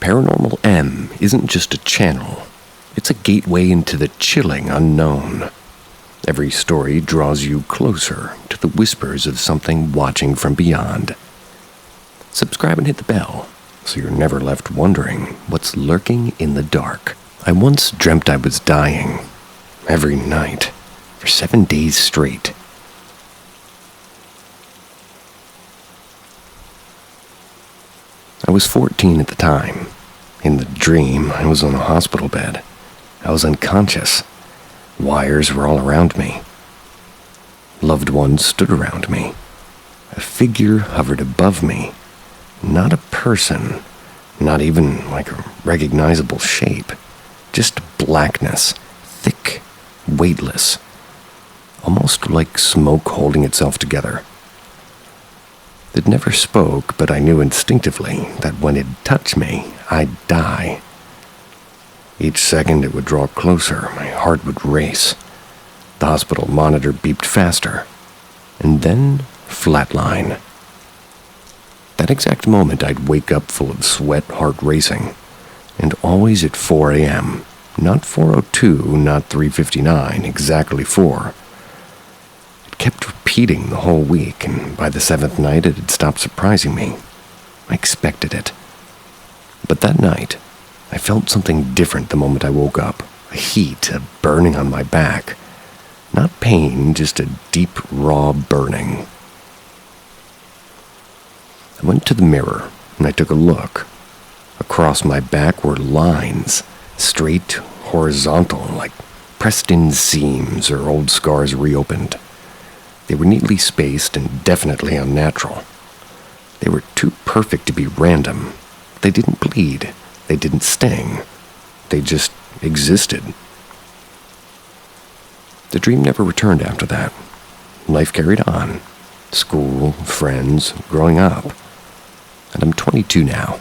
Paranormal M isn't just a channel. It's a gateway into the chilling unknown. Every story draws you closer to the whispers of something watching from beyond. Subscribe and hit the bell so you're never left wondering what's lurking in the dark. I once dreamt I was dying every night for 7 days straight. I was 14 at the time. In the dream, I was on a hospital bed. I was unconscious. Wires were all around me. Loved ones stood around me. A figure hovered above me. Not a person, not even like a recognizable shape. Just blackness, thick, weightless, almost like smoke holding itself together. It never spoke, but I knew instinctively that when it touched me, I'd die. Each second it would draw closer, my heart would race. The hospital monitor beeped faster, and then flatline. That exact moment I'd wake up full of sweat, heart racing, and always at 4 a.m., not 4:02, not 3:59, exactly 4. It kept repeating the whole week, and by the 7th night it had stopped surprising me. I expected it. But that night, I felt something different the moment I woke up. A heat, a burning on my back. Not pain, just a deep, raw burning. I went to the mirror, and I took a look. Across my back were lines, straight, horizontal, like pressed-in seams or old scars reopened. They were neatly spaced and definitely unnatural. They were too perfect to be random. They didn't bleed. They didn't sting. They just existed. The dream never returned after that. Life carried on. School, friends, growing up. And I'm 22 now.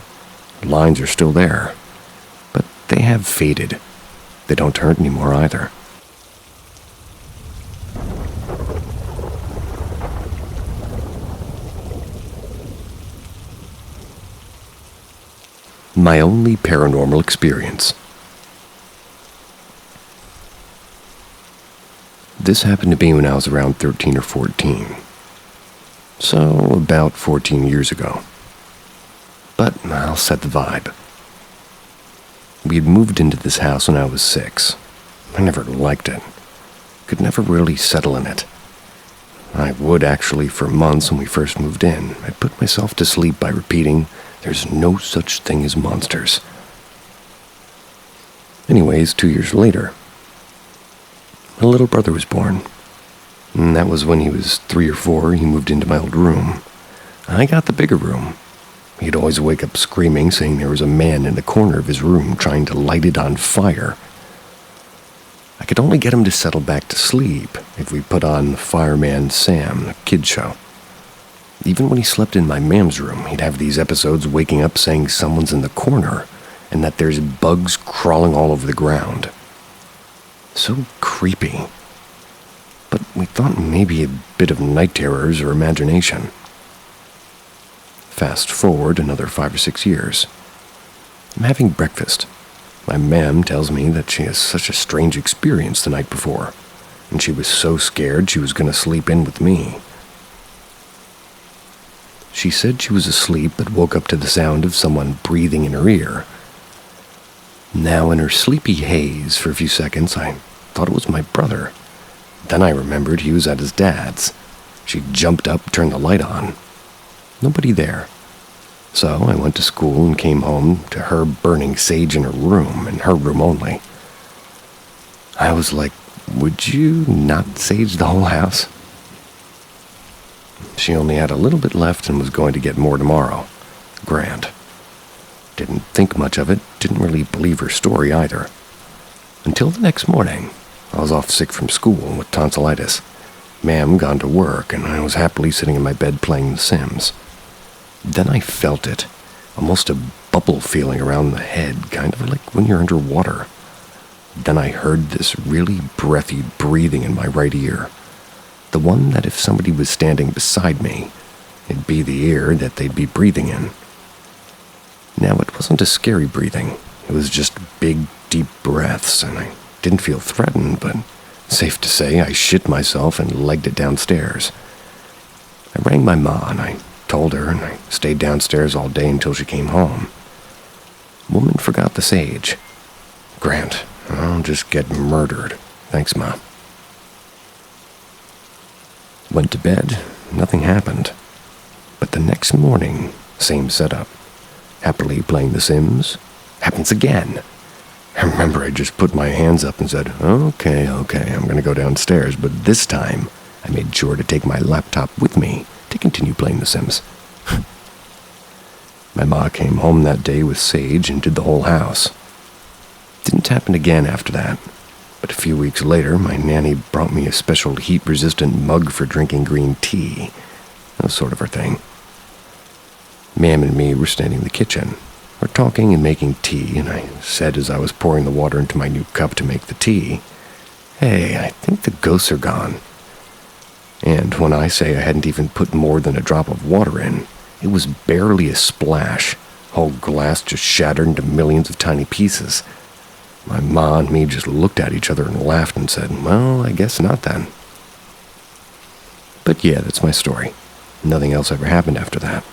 Lines are still there. But they have faded. They don't hurt anymore either. My only paranormal experience. This happened to me when I was around 13 or 14. So, about 14 years ago. But I'll set the vibe. We had moved into this house when I was 6. I never liked it. Could never really settle in it. I would actually for months when we first moved in. I put myself to sleep by repeating, "There's no such thing as monsters." Anyways, 2 years later, my little brother was born. And that was when he was 3 or 4, he moved into my old room. I got the bigger room. He'd always wake up screaming, saying there was a man in the corner of his room trying to light it on fire. I could only get him to settle back to sleep if we put on Fireman Sam, the kid show. Even when he slept in my mam's room, he'd have these episodes waking up saying someone's in the corner and that there's bugs crawling all over the ground. So creepy. But we thought maybe a bit of night terrors or imagination. Fast forward another 5 or 6 years. I'm having breakfast. My mam tells me that she has such a strange experience the night before, and she was so scared she was going to sleep in with me. She said she was asleep but woke up to the sound of someone breathing in her ear. Now, in her sleepy haze for a few seconds, I thought it was my brother. Then I remembered he was at his dad's. She jumped up, turned the light on. Nobody there. So I went to school and came home to her burning sage in her room, and her room only. I was like, would you not sage the whole house? She only had a little bit left and was going to get more tomorrow. Grand. Didn't think much of it, didn't really believe her story either. Until the next morning, I was off sick from school with tonsillitis. Ma'am gone to work, and I was happily sitting in my bed playing The Sims. Then I felt it, almost a bubble feeling around the head, kind of like when you're underwater. Then I heard this really breathy breathing in my right ear. The one that if somebody was standing beside me, it'd be the ear that they'd be breathing in. Now, it wasn't a scary breathing. It was just big, deep breaths, and I didn't feel threatened, but safe to say I shit myself and legged it downstairs. I rang my ma, and I told her, and I stayed downstairs all day until she came home. Woman forgot the sage. Grant, I'll just get murdered. Thanks, Ma. Went to bed. Nothing happened. But the next morning, same setup. Happily playing The Sims. Happens again. I remember I just put my hands up and said, okay, I'm going to go downstairs, but this time I made sure to take my laptop with me to continue playing The Sims. My ma came home that day with sage and did the whole house. Didn't happen again after that, but a few weeks later, my nanny brought me a special heat-resistant mug for drinking green tea. That was sort of her thing. Ma'am and me were standing in the kitchen. We're talking and making tea, and I said as I was pouring the water into my new cup to make the tea, "Hey, I think the ghosts are gone." And when I say I hadn't even put more than a drop of water in, it was barely a splash. Whole glass just shattered into millions of tiny pieces. My ma and me just looked at each other and laughed and said, "Well, I guess not then." But yeah, that's my story. Nothing else ever happened after that.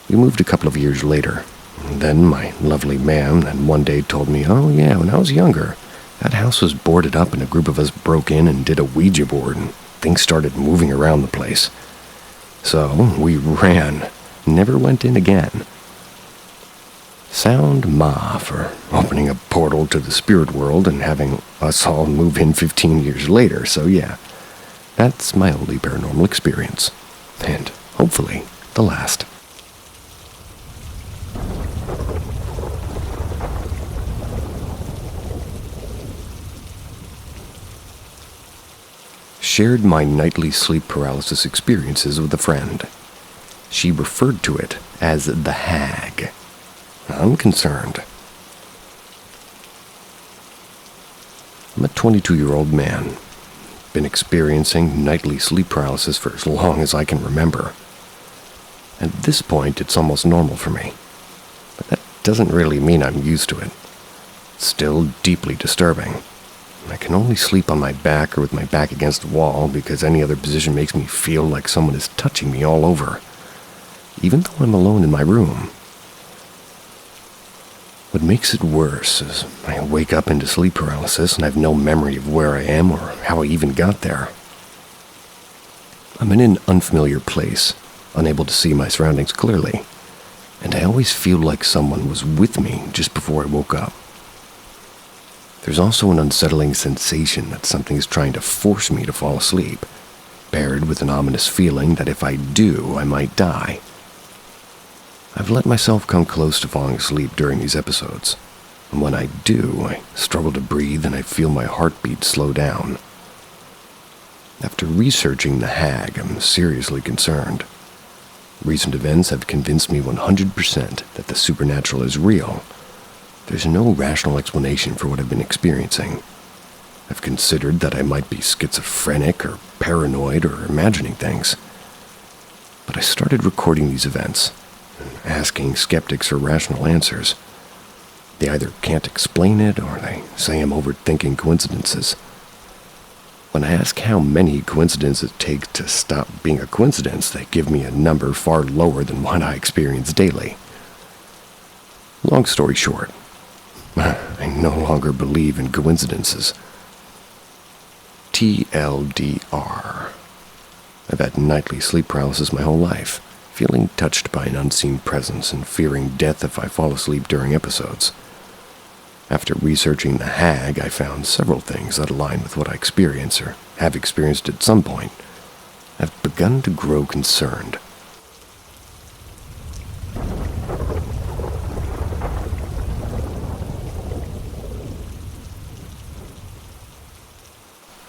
We moved a couple of years later. Then my lovely ma'am then one day told me, "Oh yeah, when I was younger, that house was boarded up and a group of us broke in and did a Ouija board and things started moving around the place. So we ran, never went in again." Sound Ma for opening a portal to the spirit world and having us all move in 15 years later. So yeah, that's my only paranormal experience. And hopefully the last. Shared my nightly sleep paralysis experiences with a friend. She referred to it as the hag. I'm concerned. I'm a 22-year-old man. Been experiencing nightly sleep paralysis for as long as I can remember. At this point, it's almost normal for me. But that doesn't really mean I'm used to it. It's still deeply disturbing. I can only sleep on my back or with my back against the wall because any other position makes me feel like someone is touching me all over, even though I'm alone in my room. What makes it worse is I wake up into sleep paralysis and I have no memory of where I am or how I even got there. I'm in an unfamiliar place, unable to see my surroundings clearly, and I always feel like someone was with me just before I woke up. There's also an unsettling sensation that something is trying to force me to fall asleep, paired with an ominous feeling that if I do, I might die. I've let myself come close to falling asleep during these episodes, and when I do, I struggle to breathe and I feel my heartbeat slow down. After researching the hag, I'm seriously concerned. Recent events have convinced me 100% that the supernatural is real. There's no rational explanation for what I've been experiencing. I've considered that I might be schizophrenic or paranoid or imagining things. But I started recording these events and asking skeptics for rational answers. They either can't explain it or they say I'm overthinking coincidences. When I ask how many coincidences it takes to stop being a coincidence, they give me a number far lower than what I experience daily. Long story short, I no longer believe in coincidences. TLDR. I've had nightly sleep paralysis my whole life, feeling touched by an unseen presence and fearing death if I fall asleep during episodes. After researching the hag, I found several things that align with what I experience or have experienced at some point. I've begun to grow concerned.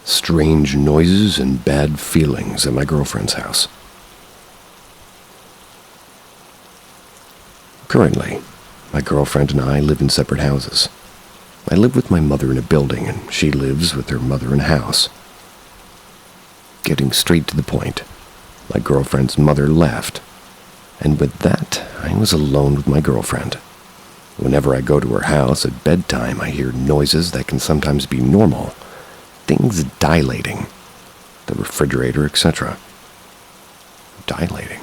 Strange noises and bad feelings at my girlfriend's house. Currently, my girlfriend and I live in separate houses. I live with my mother in a building, and she lives with her mother in a house. Getting straight to the point, my girlfriend's mother left. And with that, I was alone with my girlfriend. Whenever I go to her house at bedtime, I hear noises that can sometimes be normal. Things dilating. The refrigerator, etc. Dilating.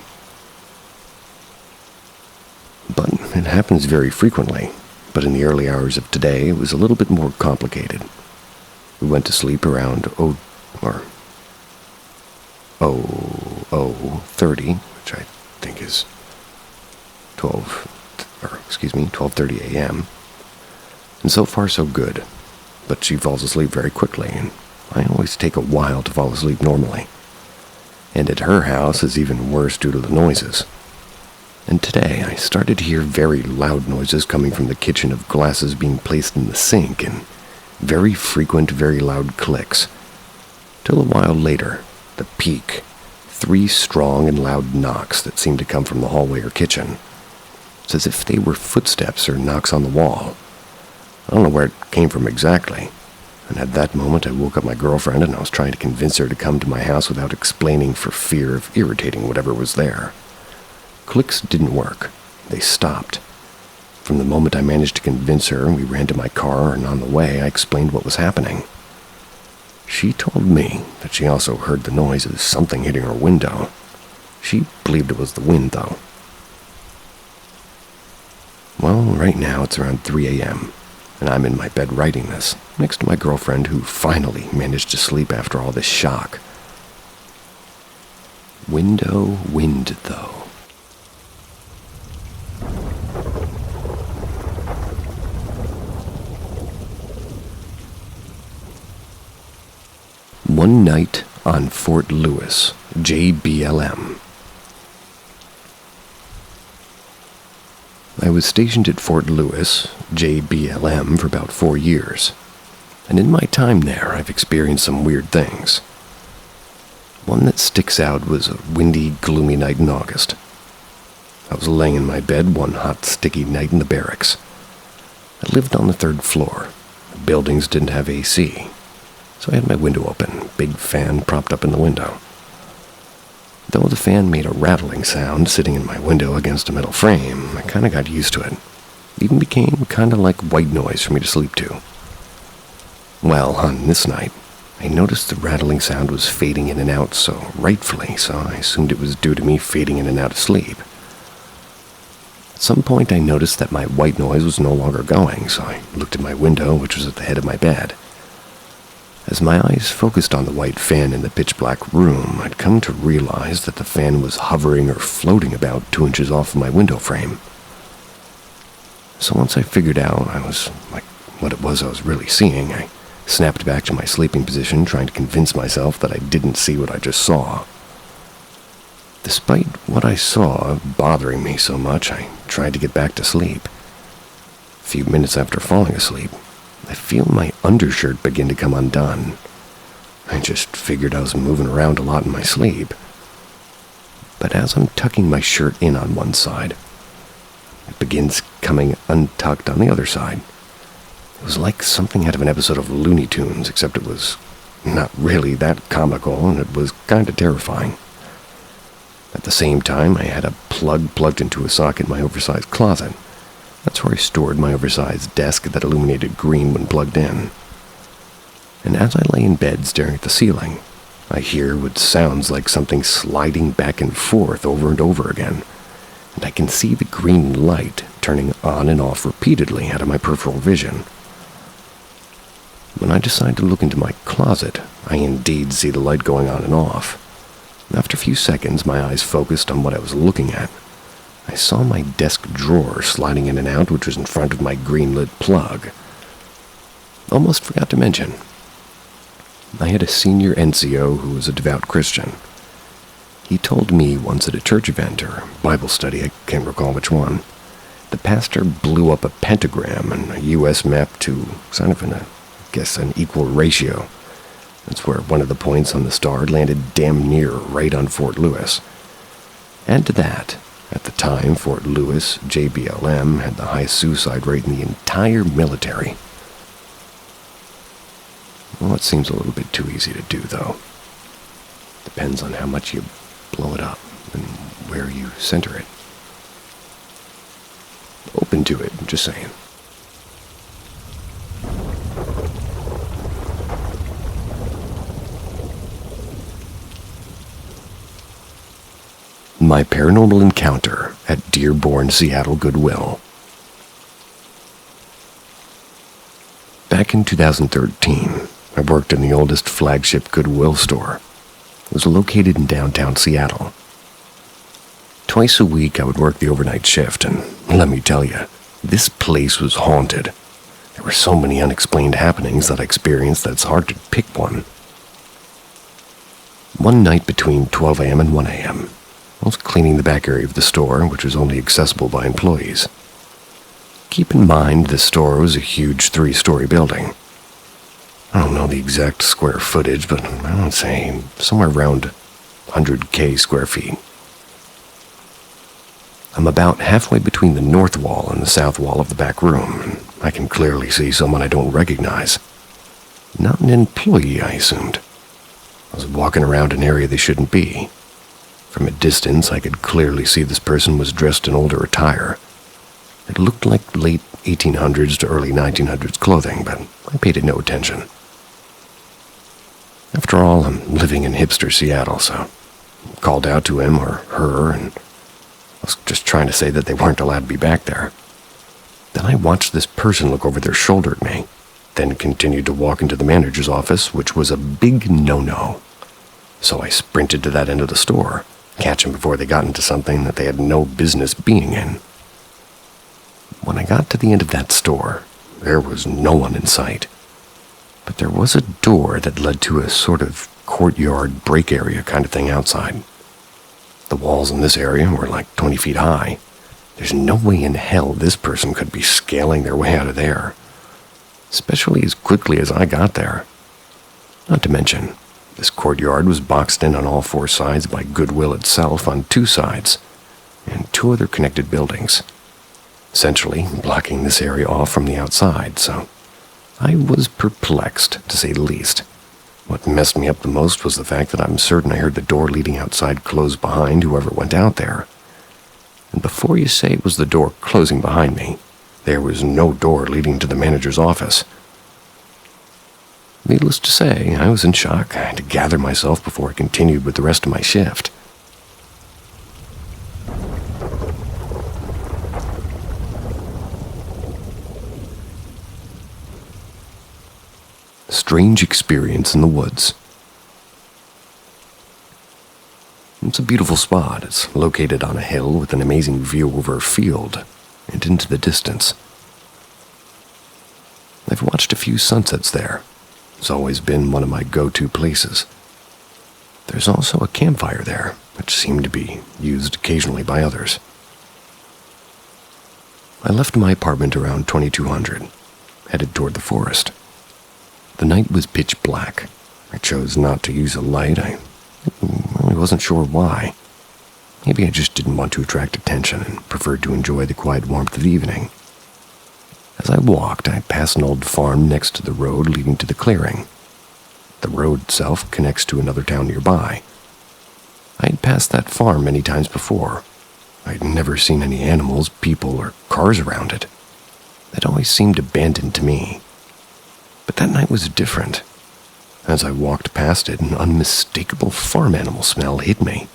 But it happens very frequently. But in the early hours of today, it was a little bit more complicated. We went to sleep around 00:30, which I think is 12:30 a.m. And so far so good. But she falls asleep very quickly, and I always take a while to fall asleep normally. And at her house is even worse due to the noises. And today I started to hear very loud noises coming from the kitchen of glasses being placed in the sink, and very frequent, very loud clicks. Till a while later, the peak, 3 strong and loud knocks that seemed to come from the hallway or kitchen. It's as if they were footsteps or knocks on the wall. I don't know where it came from exactly. And at that moment I woke up my girlfriend, and I was trying to convince her to come to my house without explaining for fear of irritating whatever was there. Clicks didn't work. They stopped. From the moment I managed to convince her, we ran to my car, and on the way I explained what was happening. She told me that she also heard the noise of something hitting her window. She believed it was the wind, though. Well, right now it's around 3 a.m., and I'm in my bed writing this, next to my girlfriend, who finally managed to sleep after all this shock. Window wind, though. One night on Fort Lewis, JBLM. I was stationed at Fort Lewis, JBLM, for about 4 years, and in my time there I've experienced some weird things. One that sticks out was a windy, gloomy night in August. I was laying in my bed one hot, sticky night in the barracks. I lived on the 3rd floor. The buildings didn't have AC, so I had my window open, big fan propped up in the window. Though the fan made a rattling sound sitting in my window against a metal frame, I kind of got used to it. It even became kind of like white noise for me to sleep to. Well, on this night, I noticed the rattling sound was fading in and out, so I assumed it was due to me fading in and out of sleep. At some point I noticed that my white noise was no longer going, so I looked at my window, which was at the head of my bed. As my eyes focused on the white fan in the pitch-black room, I'd come to realize that the fan was hovering or floating about 2 inches off of my window frame. So once I figured out what it was I was really seeing, I snapped back to my sleeping position, trying to convince myself that I didn't see what I just saw. Despite what I saw bothering me so much, I tried to get back to sleep. A few minutes after falling asleep, I feel my undershirt begin to come undone. I just figured I was moving around a lot in my sleep. But as I'm tucking my shirt in on one side, it begins coming untucked on the other side. It was like something out of an episode of Looney Tunes, except it was not really that comical, and it was kind of terrifying. At the same time, I had a plug plugged into a socket in my oversized closet. That's where I stored my oversized desk that illuminated green when plugged in. And as I lay in bed staring at the ceiling, I hear what sounds like something sliding back and forth over and over again, and I can see the green light turning on and off repeatedly out of my peripheral vision. When I decide to look into my closet, I indeed see the light going on and off. After a few seconds, my eyes focused on what I was looking at. I saw my desk drawer sliding in and out, which was in front of my green-lit plug. Almost forgot to mention, I had a senior NCO who was a devout Christian. He told me once at a church event or Bible study, I can't recall which one, the pastor blew up a pentagram and a U.S. map to kind of an equal ratio. That's where one of the points on the star landed damn near right on Fort Lewis. Add to that, at the time, Fort Lewis, JBLM, had the highest suicide rate in the entire military. Well, it seems a little bit too easy to do, though. Depends on how much you blow it up and where you center it. open to it, just saying. My paranormal encounter at Dearborn, Seattle Goodwill. Back in 2013, I worked in the oldest flagship Goodwill store. It was located in downtown Seattle. Twice a week I would work the overnight shift, and let me tell you, this place was haunted. There were so many unexplained happenings that I experienced that it's hard to pick one. One night between 12 a.m. and 1 a.m., I was cleaning the back area of the store, which was only accessible by employees. Keep in mind, this store was a huge 3-story building. I don't know the exact square footage, but I would say somewhere around 100K square feet. I'm about halfway between the north wall and the south wall of the back room, and I can clearly see someone I don't recognize. Not an employee, I assumed. I was walking around an area they shouldn't be. From a distance, I could clearly see this person was dressed in older attire. It looked like late 1800s to early 1900s clothing, but I paid it no attention. After all, I'm living in hipster Seattle, so I called out to him or her, and I was just trying to say that they weren't allowed to be back there. Then I watched this person look over their shoulder at me, then continued to walk into the manager's office, which was a big no-no. So I sprinted to that end of the store, catch them before they got into something that they had no business being in. When I got to the end of that store, there was no one in sight. But there was a door that led to a sort of courtyard break area kind of thing outside. The walls in this area were like 20 feet high. There's no way in hell this person could be scaling their way out of there, especially as quickly as I got there. Not to mention, this courtyard was boxed in on all 4 sides by Goodwill itself on 2 sides, and 2 other connected buildings, essentially blocking this area off from the outside, so I was perplexed, to say the least. What messed me up the most was the fact that I'm certain I heard the door leading outside close behind whoever went out there. And before you say it was the door closing behind me, there was no door leading to the manager's office. Needless to say, I was in shock. I had to gather myself before I continued with the rest of my shift. Strange experience in the woods. It's a beautiful spot. It's located on a hill with an amazing view over a field and into the distance. I've watched a few sunsets there. It's always been one of my go-to places. There's also a campfire there, which seemed to be used occasionally by others. I left my apartment around 2200, headed toward the forest. The night was pitch black. I chose not to use a light. I really wasn't sure why. Maybe I just didn't want to attract attention and preferred to enjoy the quiet warmth of the evening. As I walked, I passed an old farm next to the road leading to the clearing. The road itself connects to another town nearby. I had passed that farm many times before. I had never seen any animals, people, or cars around it. It always seemed abandoned to me. But that night was different. As I walked past it, an unmistakable farm animal smell hit me,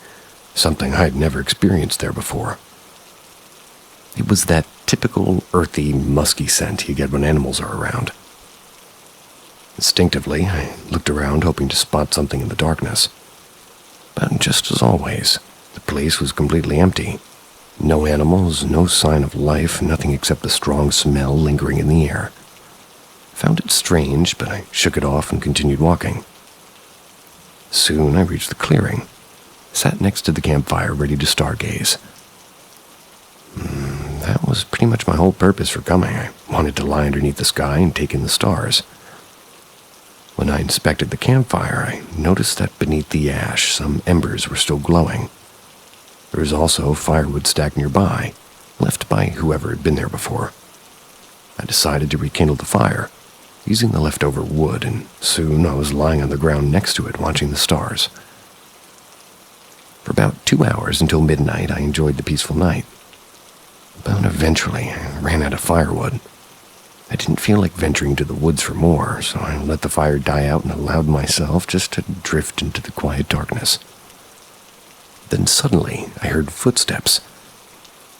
something I had never experienced there before. It was that typical earthy, musky scent you get when animals are around. Instinctively, I looked around hoping to spot something in the darkness. But just as always, the place was completely empty. No animals, no sign of life, nothing except the strong smell lingering in the air. I found it strange, but I shook it off and continued walking. Soon I reached the clearing, sat next to the campfire ready to stargaze. That was pretty much my whole purpose for coming. I wanted to lie underneath the sky and take in the stars. When I inspected the campfire, I noticed that beneath the ash, some embers were still glowing. There was also firewood stacked nearby, left by whoever had been there before. I decided to rekindle the fire, using the leftover wood, and soon I was lying on the ground next to it watching the stars. For about 2 hours until midnight, I enjoyed the peaceful night. About eventually I ran out of firewood. I didn't feel like venturing to the woods for more, so I let the fire die out and allowed myself just to drift into the quiet darkness. Then suddenly, I heard footsteps.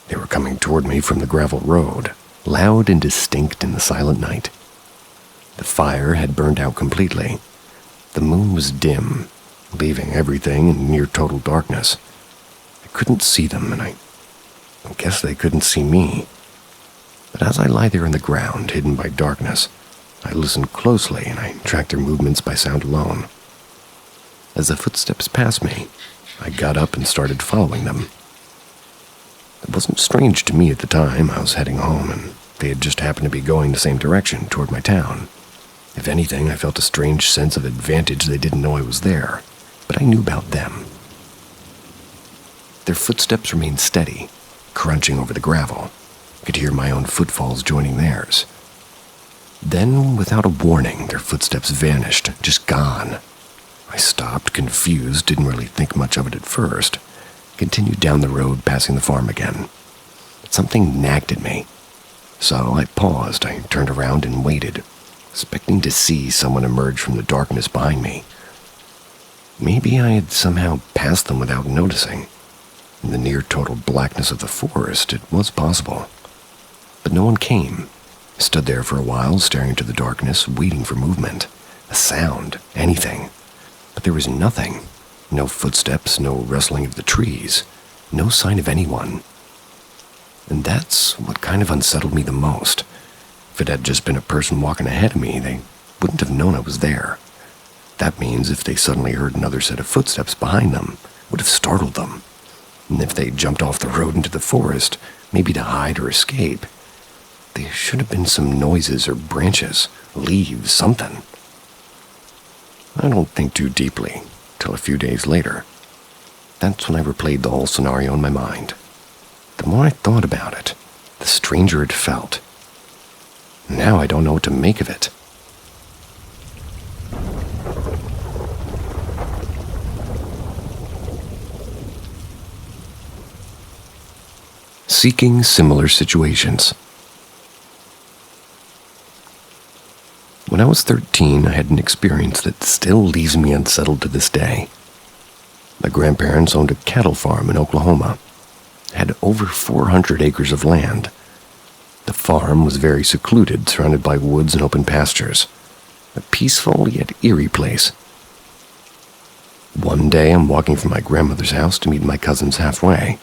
They were coming toward me from the gravel road, loud and distinct in the silent night. The fire had burned out completely. The moon was dim, leaving everything in near total darkness. I couldn't see them, and I guess they couldn't see me. But as I lie there in the ground, hidden by darkness, I listened closely and I tracked their movements by sound alone. As the footsteps passed me, I got up and started following them. It wasn't strange to me at the time. I was heading home, and they had just happened to be going the same direction, toward my town. If anything, I felt a strange sense of advantage. They didn't know I was there, but I knew about them. Their footsteps remained steady, crunching over the gravel. I could hear my own footfalls joining theirs. Then, without a warning, their footsteps vanished, just gone. I stopped, confused, didn't really think much of it at first. Continued down the road, passing the farm again. But something nagged at me. So I paused. I turned around and waited, expecting to see someone emerge from the darkness behind me. Maybe I had somehow passed them without noticing. In the near total blackness of the forest, it was possible. But no one came. I stood there for a while, staring into the darkness, waiting for movement, a sound, anything. But there was nothing. No footsteps, no rustling of the trees, no sign of anyone. And that's what kind of unsettled me the most. If it had just been a person walking ahead of me, they wouldn't have known I was there. That means if they suddenly heard another set of footsteps behind them, it would have startled them. And if they jumped off the road into the forest, maybe to hide or escape, there should have been some noises or branches, leaves, something. I don't think too deeply, till a few days later. That's when I replayed the whole scenario in my mind. The more I thought about it, the stranger it felt. Now I don't know what to make of it. Seeking similar situations. When I was 13, I had an experience that still leaves me unsettled to this day. My grandparents owned a cattle farm in Oklahoma. It had over 400 acres of land. The farm was very secluded, surrounded by woods and open pastures. A peaceful yet eerie place. One day, I'm walking from my grandmother's house to meet my cousins halfway.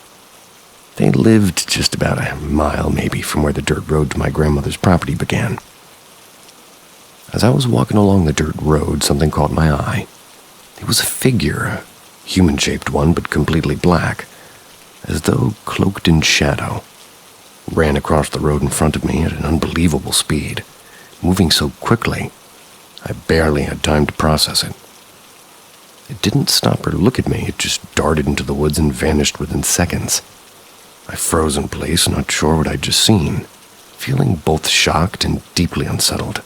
They lived just about a mile, maybe, from where the dirt road to my grandmother's property began. As I was walking along the dirt road, something caught my eye. It was a figure, a human-shaped one, but completely black, as though cloaked in shadow. It ran across the road in front of me at an unbelievable speed, moving so quickly, I barely had time to process it. It didn't stop or look at me. It just darted into the woods and vanished within seconds. I froze in place, not sure what I'd just seen, feeling both shocked and deeply unsettled.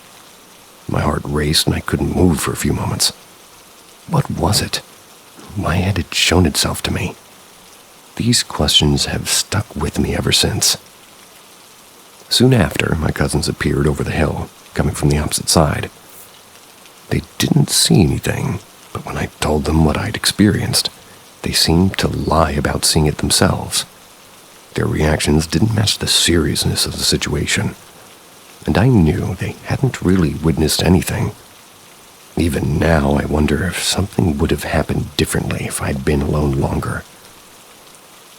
My heart raced and I couldn't move for a few moments. What was it? Why had it shown itself to me? These questions have stuck with me ever since. Soon after, my cousins appeared over the hill, coming from the opposite side. They didn't see anything, but when I told them what I'd experienced, they seemed to lie about seeing it themselves. Their reactions didn't match the seriousness of the situation, and I knew they hadn't really witnessed anything. Even now, I wonder if something would have happened differently if I'd been alone longer.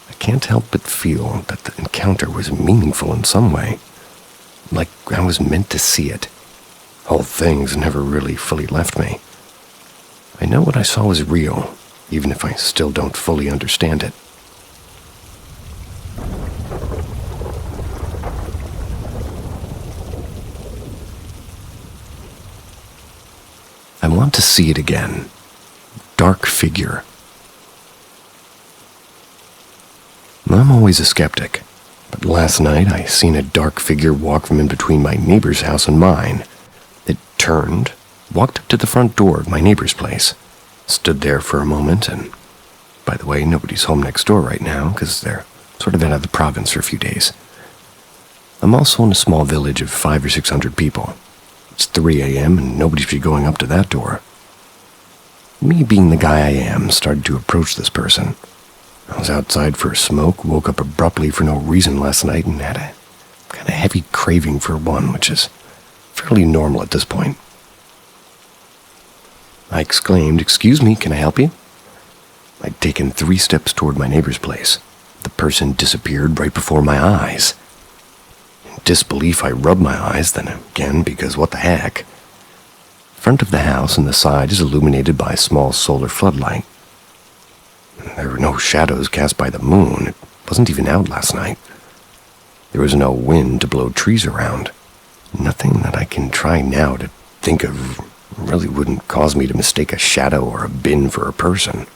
I can't help but feel that the encounter was meaningful in some way, like I was meant to see it. Whole things never really fully left me. I know what I saw was real, even if I still don't fully understand it. I want to see it again. Dark figure. I'm always a skeptic, but last night I seen a dark figure walk from in between my neighbor's house and mine. It turned, walked up to the front door of my neighbor's place, stood there for a moment, and by the way, nobody's home next door right now because they're sort of out of the province for a few days. I'm also in a small village of 500 or 600 people. It's 3 a.m. and nobody should be going up to that door. Me, being the guy I am, started to approach this person. I was outside for a smoke, woke up abruptly for no reason last night, and had a kind of heavy craving for one, which is fairly normal at this point. I exclaimed, "Excuse me, can I help you?" I'd taken 3 steps toward my neighbor's place. The person disappeared right before my eyes. In disbelief, I rubbed my eyes, then again, because what the heck? The front of the house and the side is illuminated by a small solar floodlight. There were no shadows cast by the moon. It wasn't even out last night. There was no wind to blow trees around. Nothing that I can try now to think of really wouldn't cause me to mistake a shadow or a bin for a person.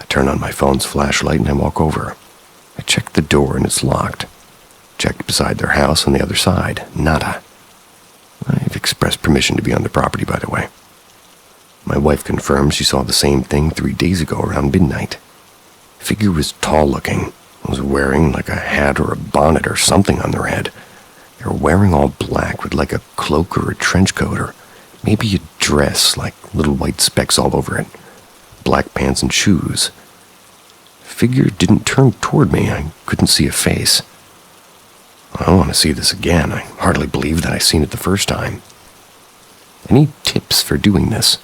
I turn on my phone's flashlight and I walk over. I check the door and it's locked. Checked beside their house on the other side. Nada. I've expressed permission to be on the property, by the way. My wife confirms she saw the same thing 3 days ago around midnight. The figure was tall-looking. Was wearing like a hat or a bonnet or something on their head. They were wearing all black with like a cloak or a trench coat or maybe a dress, like little white specks all over it. Black pants and shoes. The figure didn't turn toward me. I couldn't see a face. I don't want to see this again. I hardly believe that I seen it the first time. Any tips for doing this?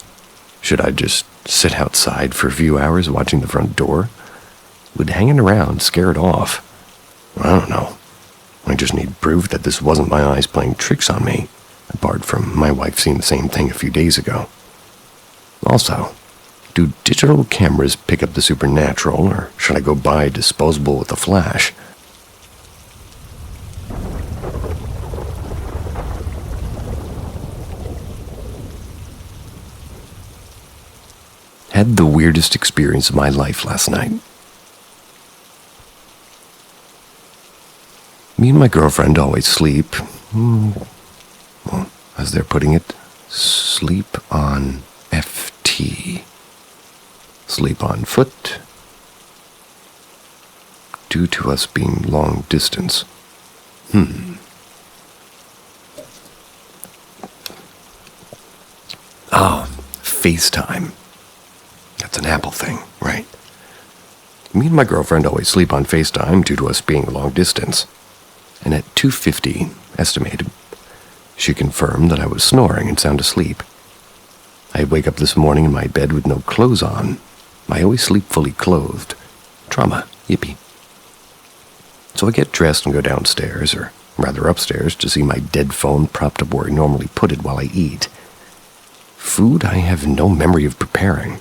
Should I just sit outside for a few hours watching the front door? Would hanging around scare it off? I don't know. I just need proof that this wasn't my eyes playing tricks on me, apart from my wife seeing the same thing a few days ago. Also, do digital cameras pick up the supernatural, or should I go buy disposable with a flash? Had the weirdest experience of my life last night. Me and my girlfriend always sleep, well, as they're putting it, sleep on FT. Sleep on foot, due to us being long distance. Oh, FaceTime. That's an Apple thing, right? Me and my girlfriend always sleep on FaceTime due to us being long distance. And at 2:50, estimated, she confirmed that I was snoring and sound asleep. I'd wake up this morning in my bed with no clothes on. I always sleep fully clothed. Trauma, yippee. So I get dressed and go downstairs, or rather upstairs, to see my dead phone propped up where I normally put it while I eat. Food I have no memory of preparing.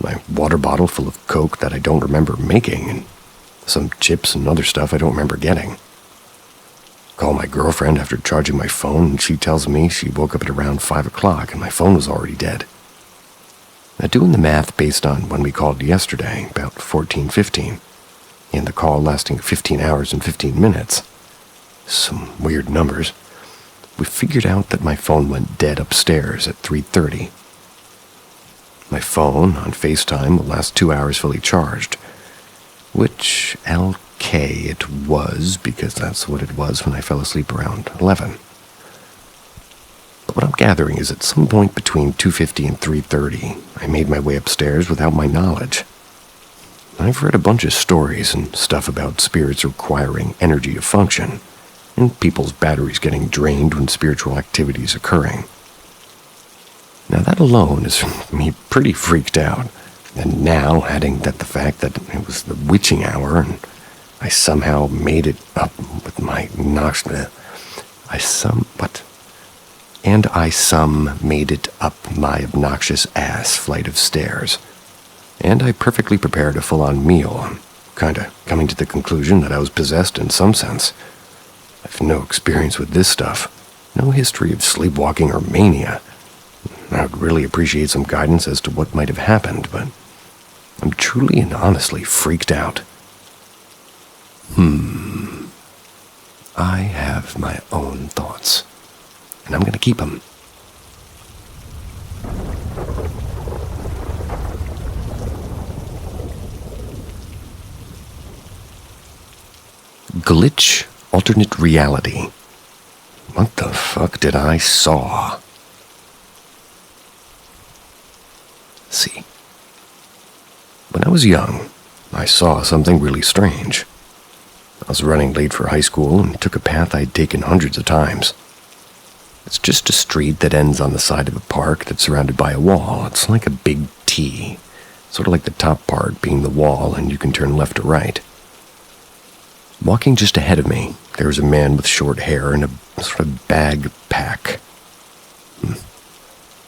My water bottle full of Coke that I don't remember making, and some chips and other stuff I don't remember getting. Call my girlfriend after charging my phone, and she tells me she woke up at around 5 o'clock and my phone was already dead. Now, doing the math based on when we called yesterday, about 14:15, and the call lasting 15 hours and 15 minutes, some weird numbers, we figured out that my phone went dead upstairs at 3:30. My phone on FaceTime will last 2 hours fully charged, which LK it was, because that's what it was when I fell asleep around 11. But what I'm gathering is at some point between 2:50 and 3:30, I made my way upstairs without my knowledge. I've read a bunch of stories and stuff about spirits requiring energy to function, and people's batteries getting drained when spiritual activity is occurring. Now that alone is me pretty freaked out, and now adding that the fact that it was the witching hour and I somehow made it up with my made it up my obnoxious ass flight of stairs. And I perfectly prepared a full-on meal. I'm kinda coming to the conclusion that I was possessed in some sense. I've no experience with this stuff, no history of sleepwalking or mania. I would really appreciate some guidance as to what might have happened, but I'm truly and honestly freaked out. I have my own thoughts, and I'm gonna keep them. Glitch Alternate reality. What the fuck did I saw? See, when I was young, I saw something really strange. I was running late for high school and took a path I'd taken hundreds of times. It's just a street that ends on the side of a park that's surrounded by a wall. It's like a big T, sort of like the top part being the wall, and you can turn left or right. Walking just ahead of me, there was a man with short hair and a sort of bag pack.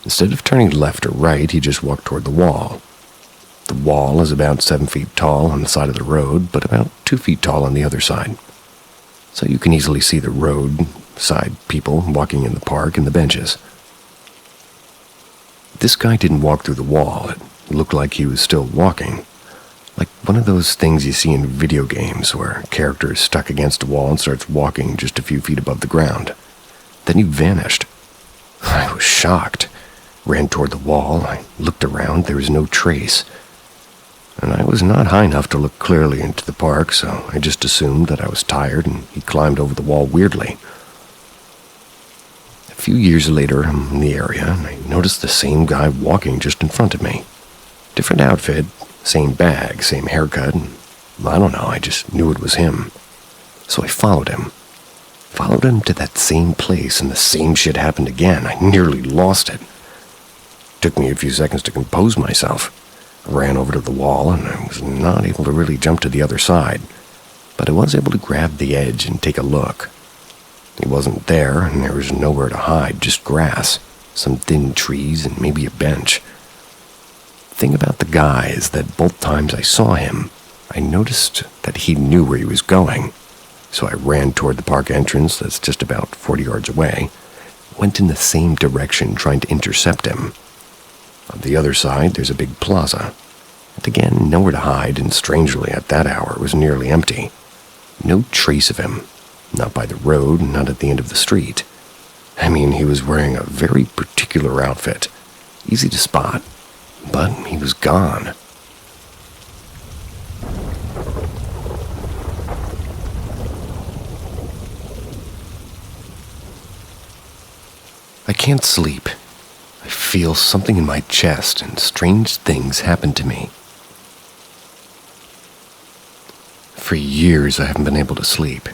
Instead of turning left or right, he just walked toward the wall. The wall is about 7 feet tall on the side of the road, but about 2 feet tall on the other side. So you can easily see the road side people walking in the park and the benches. This guy didn't walk through the wall. It looked like he was still walking. Like one of those things you see in video games where a character is stuck against a wall and starts walking just a few feet above the ground. Then he vanished. I was shocked. Ran toward the wall. I looked around. There was no trace. And I was not high enough to look clearly into the park, so I just assumed that I was tired and he climbed over the wall weirdly. A few years later, I'm in the area, and I noticed the same guy walking just in front of me. Different outfit, same bag, same haircut, and I don't know, I just knew it was him. So I followed him. Followed him to that same place, and the same shit happened again. I nearly lost it. Took me a few seconds to compose myself. I ran over to the wall, and I was not able to really jump to the other side, but I was able to grab the edge and take a look. He wasn't there, and there was nowhere to hide, just grass, some thin trees, and maybe a bench. The thing about the guy is that both times I saw him, I noticed that he knew where he was going. So I ran toward the park entrance that's just about 40 yards away, went in the same direction trying to intercept him. On the other side, there's a big plaza. And again, nowhere to hide, and strangely, at that hour, it was nearly empty. No trace of him. Not by the road, not at the end of the street. I mean, he was wearing a very particular outfit. Easy to spot. But he was gone. I can't sleep. I feel something in my chest, and strange things happen to me. For years, I haven't been able to sleep.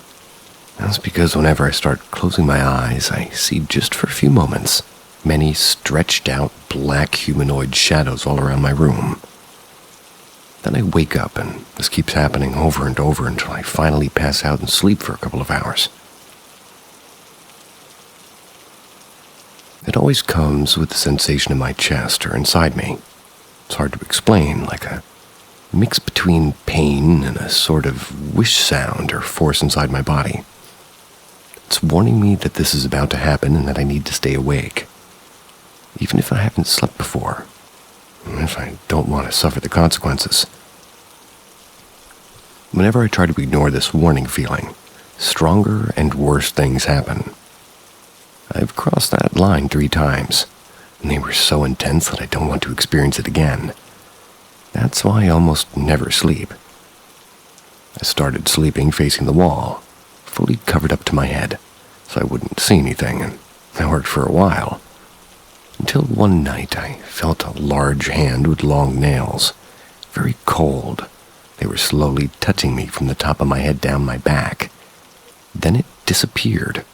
That's because whenever I start closing my eyes, I see just for a few moments many stretched out black humanoid shadows all around my room. Then I wake up, and this keeps happening over and over until I finally pass out and sleep for a couple of hours. It always comes with the sensation in my chest or inside me. It's hard to explain, like a mix between pain and a sort of wish sound or force inside my body. It's warning me that this is about to happen and that I need to stay awake, even if I haven't slept before, and if I don't want to suffer the consequences. Whenever I try to ignore this warning feeling, stronger and worse things happen. I've crossed that line 3 times, and they were so intense that I don't want to experience it again. That's why I almost never sleep. I started sleeping facing the wall, fully covered up to my head, so I wouldn't see anything, and that worked for a while. Until one night I felt a large hand with long nails, very cold. They were slowly touching me from the top of my head down my back. Then it disappeared.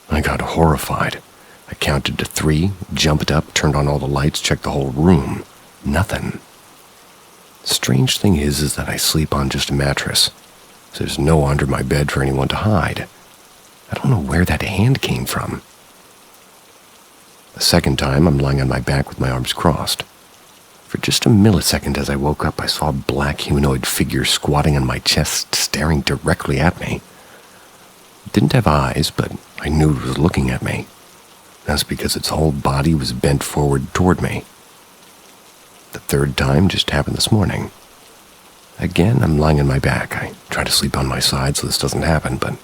I got horrified. I counted to 3, jumped up, turned on all the lights, checked the whole room. Nothing. Strange thing is that I sleep on just a mattress. So there's no one under my bed for anyone to hide. I don't know where that hand came from. The second time, I'm lying on my back with my arms crossed. For just a millisecond as I woke up, I saw a black humanoid figure squatting on my chest, staring directly at me. It didn't have eyes, but I knew it was looking at me. That's because its whole body was bent forward toward me. The third time just happened this morning. Again, I'm lying on my back. I try to sleep on my side so this doesn't happen, but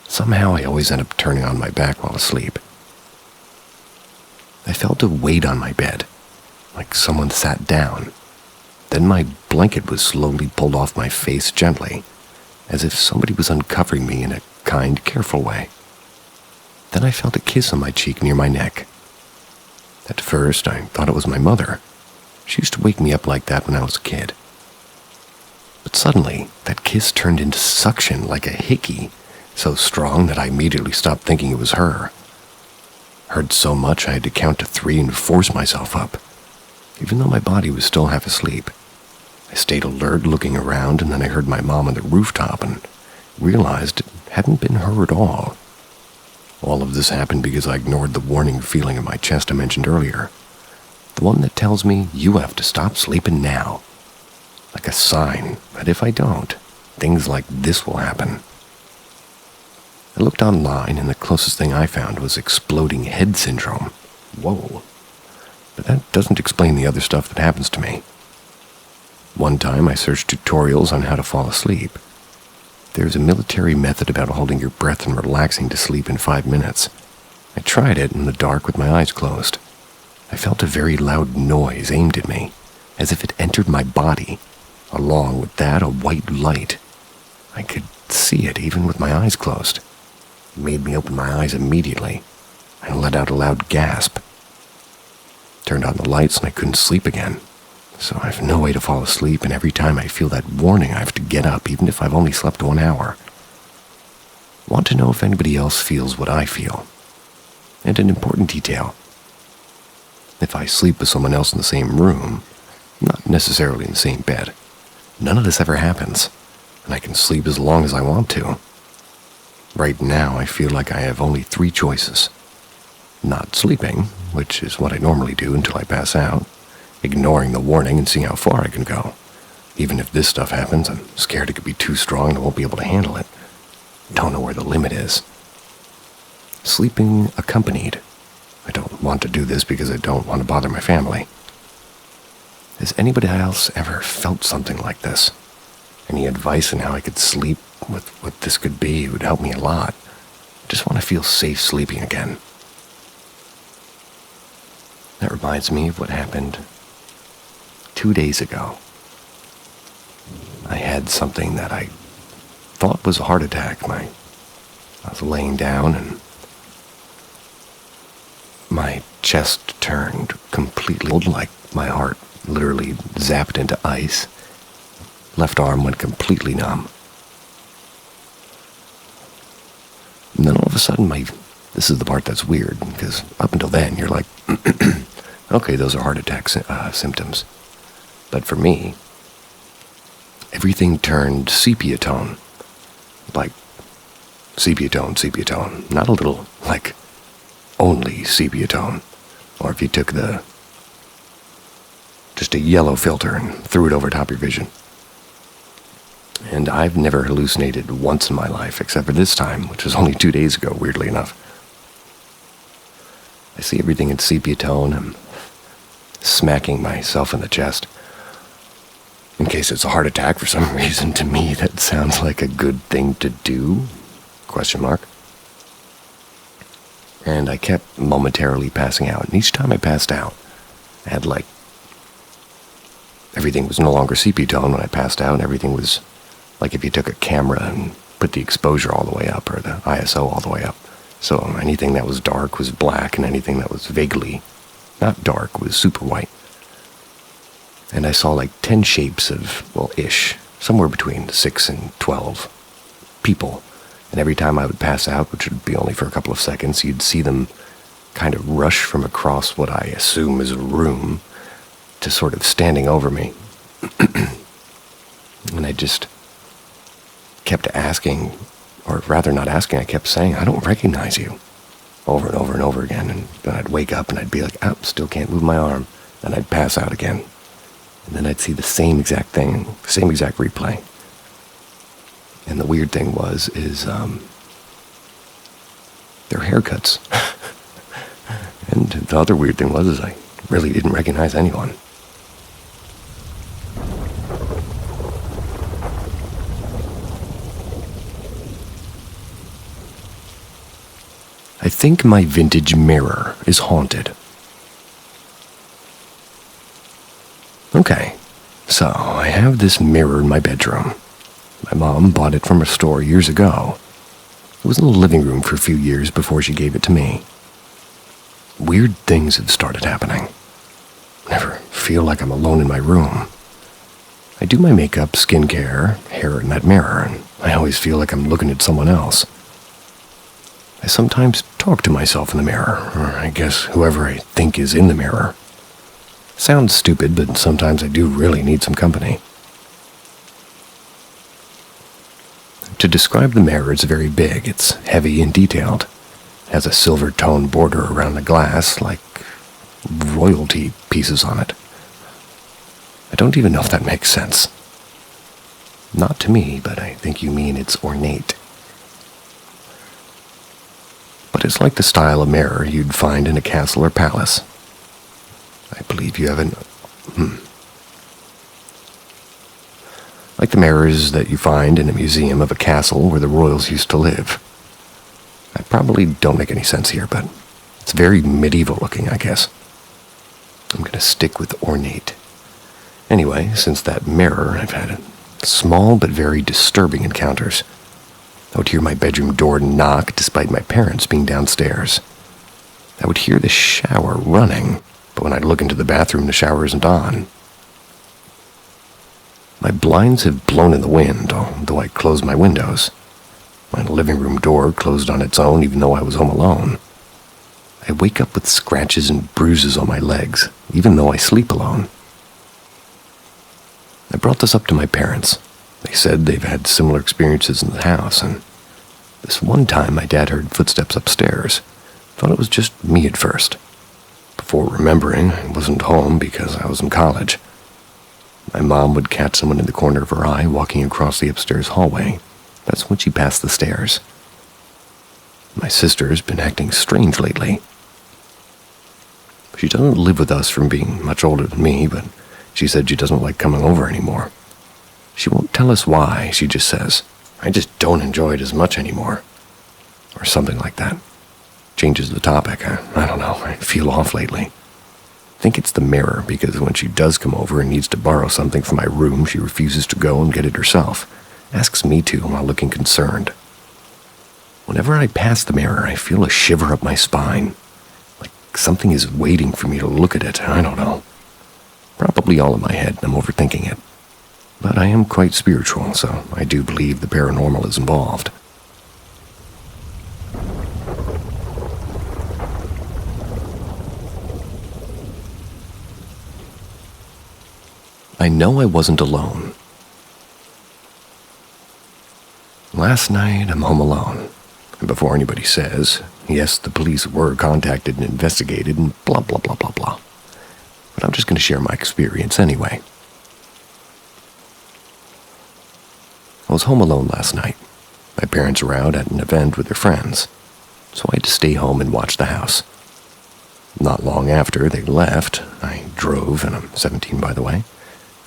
somehow I always end up turning on my back while asleep. I felt a weight on my bed, like someone sat down. Then my blanket was slowly pulled off my face gently, as if somebody was uncovering me in a kind, careful way. Then I felt a kiss on my cheek near my neck. At first, I thought it was my mother. She used to wake me up like that when I was a kid. But suddenly, that kiss turned into suction like a hickey, so strong that I immediately stopped thinking it was her. Heard so much I had to count to 3 and force myself up, even though my body was still half asleep. I stayed alert, looking around, and then I heard my mom on the rooftop and realized it hadn't been her at all. All of this happened because I ignored the warning feeling in my chest I mentioned earlier. The one that tells me you have to stop sleeping now. Like a sign that if I don't, things like this will happen. I looked online and the closest thing I found was exploding head syndrome. Whoa. But that doesn't explain the other stuff that happens to me. One time I searched tutorials on how to fall asleep. There's a military method about holding your breath and relaxing to sleep in 5 minutes. I tried it in the dark with my eyes closed. I felt a very loud noise aimed at me, as if it entered my body. Along with that, a white light. I could see it even with my eyes closed. It made me open my eyes immediately. I let out a loud gasp. Turned on the lights and I couldn't sleep again. So I have no way to fall asleep, and every time I feel that warning, I have to get up, even if I've only slept 1 hour. Want to know if anybody else feels what I feel. And an important detail. If I sleep with someone else in the same room, not necessarily in the same bed, none of this ever happens, and I can sleep as long as I want to. Right now, I feel like I have only 3 choices. Not sleeping, which is what I normally do until I pass out. Ignoring the warning and seeing how far I can go. Even if this stuff happens, I'm scared it could be too strong and I won't be able to handle it. Don't know where the limit is. Sleeping accompanied. I don't want to do this because I don't want to bother my family. Has anybody else ever felt something like this? Any advice on how I could sleep with what this could be would help me a lot. I just want to feel safe sleeping again. That reminds me of what happened 2 days ago. I had something that I thought was a heart attack. I was laying down and my chest turned completely cold, like my heart literally zapped into ice. Left arm went completely numb. And then all of a sudden this is the part that's weird, because up until then you're like, okay, those are heart attack symptoms. But for me, everything turned sepia tone. Like, sepia tone. Not a little, like, only sepia tone. Or if you took just a yellow filter and threw it over top your vision. And I've never hallucinated once in my life, except for this time, which was only 2 days ago, weirdly enough. I see everything in sepia tone. I'm smacking myself in the chest. In case it's a heart attack for some reason, to me that sounds like a good thing to do? ? And I kept momentarily passing out. And each time I passed out, I had everything was no longer sepia tone when I passed out. And everything was like if you took a camera and put the exposure all the way up, or the ISO all the way up. So anything that was dark was black, and anything that was vaguely not dark was super white. And I saw 10 shapes of, somewhere between 6 and 12 people. And every time I would pass out, which would be only for a couple of seconds, you'd see them kind of rush from across what I assume is a room to sort of standing over me. And I just kept asking, or rather not asking, I kept saying, I don't recognize you. Over and over and over again. And then I'd wake up and I'd be like, still can't move my arm. And I'd pass out again. And then I'd see the same exact thing, same exact replay. And the weird thing is their haircuts. And the other weird thing is I really didn't recognize anyone. I think my vintage mirror is haunted. Okay, so I have this mirror in my bedroom. My mom bought it from a store years ago. It was in the living room for a few years before she gave it to me. Weird things have started happening. I never feel like I'm alone in my room. I do my makeup, skincare, hair in that mirror, and I always feel like I'm looking at someone else. I sometimes talk to myself in the mirror, or I guess whoever I think is in the mirror. Sounds stupid, but sometimes I do really need some company. To describe the mirror, it's very big. It's heavy and detailed. It has a silver tone border around the glass, like royalty pieces on it. I don't even know if that makes sense. Not to me, but I think you mean it's ornate. But it's like the style of mirror you'd find in a castle or palace. I believe you have like the mirrors that you find in a museum of a castle where the royals used to live. I probably don't make any sense here, but it's very medieval looking, I guess. I'm going to stick with ornate. Anyway, since that mirror, I've had small but very disturbing encounters. I would hear my bedroom door knock despite my parents being downstairs. I would hear the shower running, but when I'd look into the bathroom, the shower isn't on. My blinds have blown in the wind, although I closed my windows. My living room door closed on its own even though I was home alone. I wake up with scratches and bruises on my legs, even though I sleep alone. I brought this up to my parents. They said they've had similar experiences in the house, and this one time my dad heard footsteps upstairs. Thought it was just me at first. Before remembering, I wasn't home because I was in college. My mom would catch someone in the corner of her eye walking across the upstairs hallway. That's when she passed the stairs. My sister's been acting strange lately. She doesn't live with us from being much older than me, but she said she doesn't like coming over anymore. She won't tell us why, she just says, "I just don't enjoy it as much anymore." Or something like that. Changes the topic. I don't know, I feel off lately. I think it's the mirror, because when she does come over and needs to borrow something from my room, she refuses to go and get it herself. Asks me to while looking concerned. Whenever I pass the mirror, I feel a shiver up my spine. Like something is waiting for me to look at it. I don't know. Probably all in my head, and I'm overthinking it. But I am quite spiritual, so I do believe the paranormal is involved. I know I wasn't alone. Last night, I'm home alone. And before anybody says, yes, the police were contacted and investigated and blah, blah, blah, blah, blah. But I'm just going to share my experience anyway. I was home alone last night. My parents were out at an event with their friends, so I had to stay home and watch the house. Not long after they left, I drove, and I'm 17 by the way,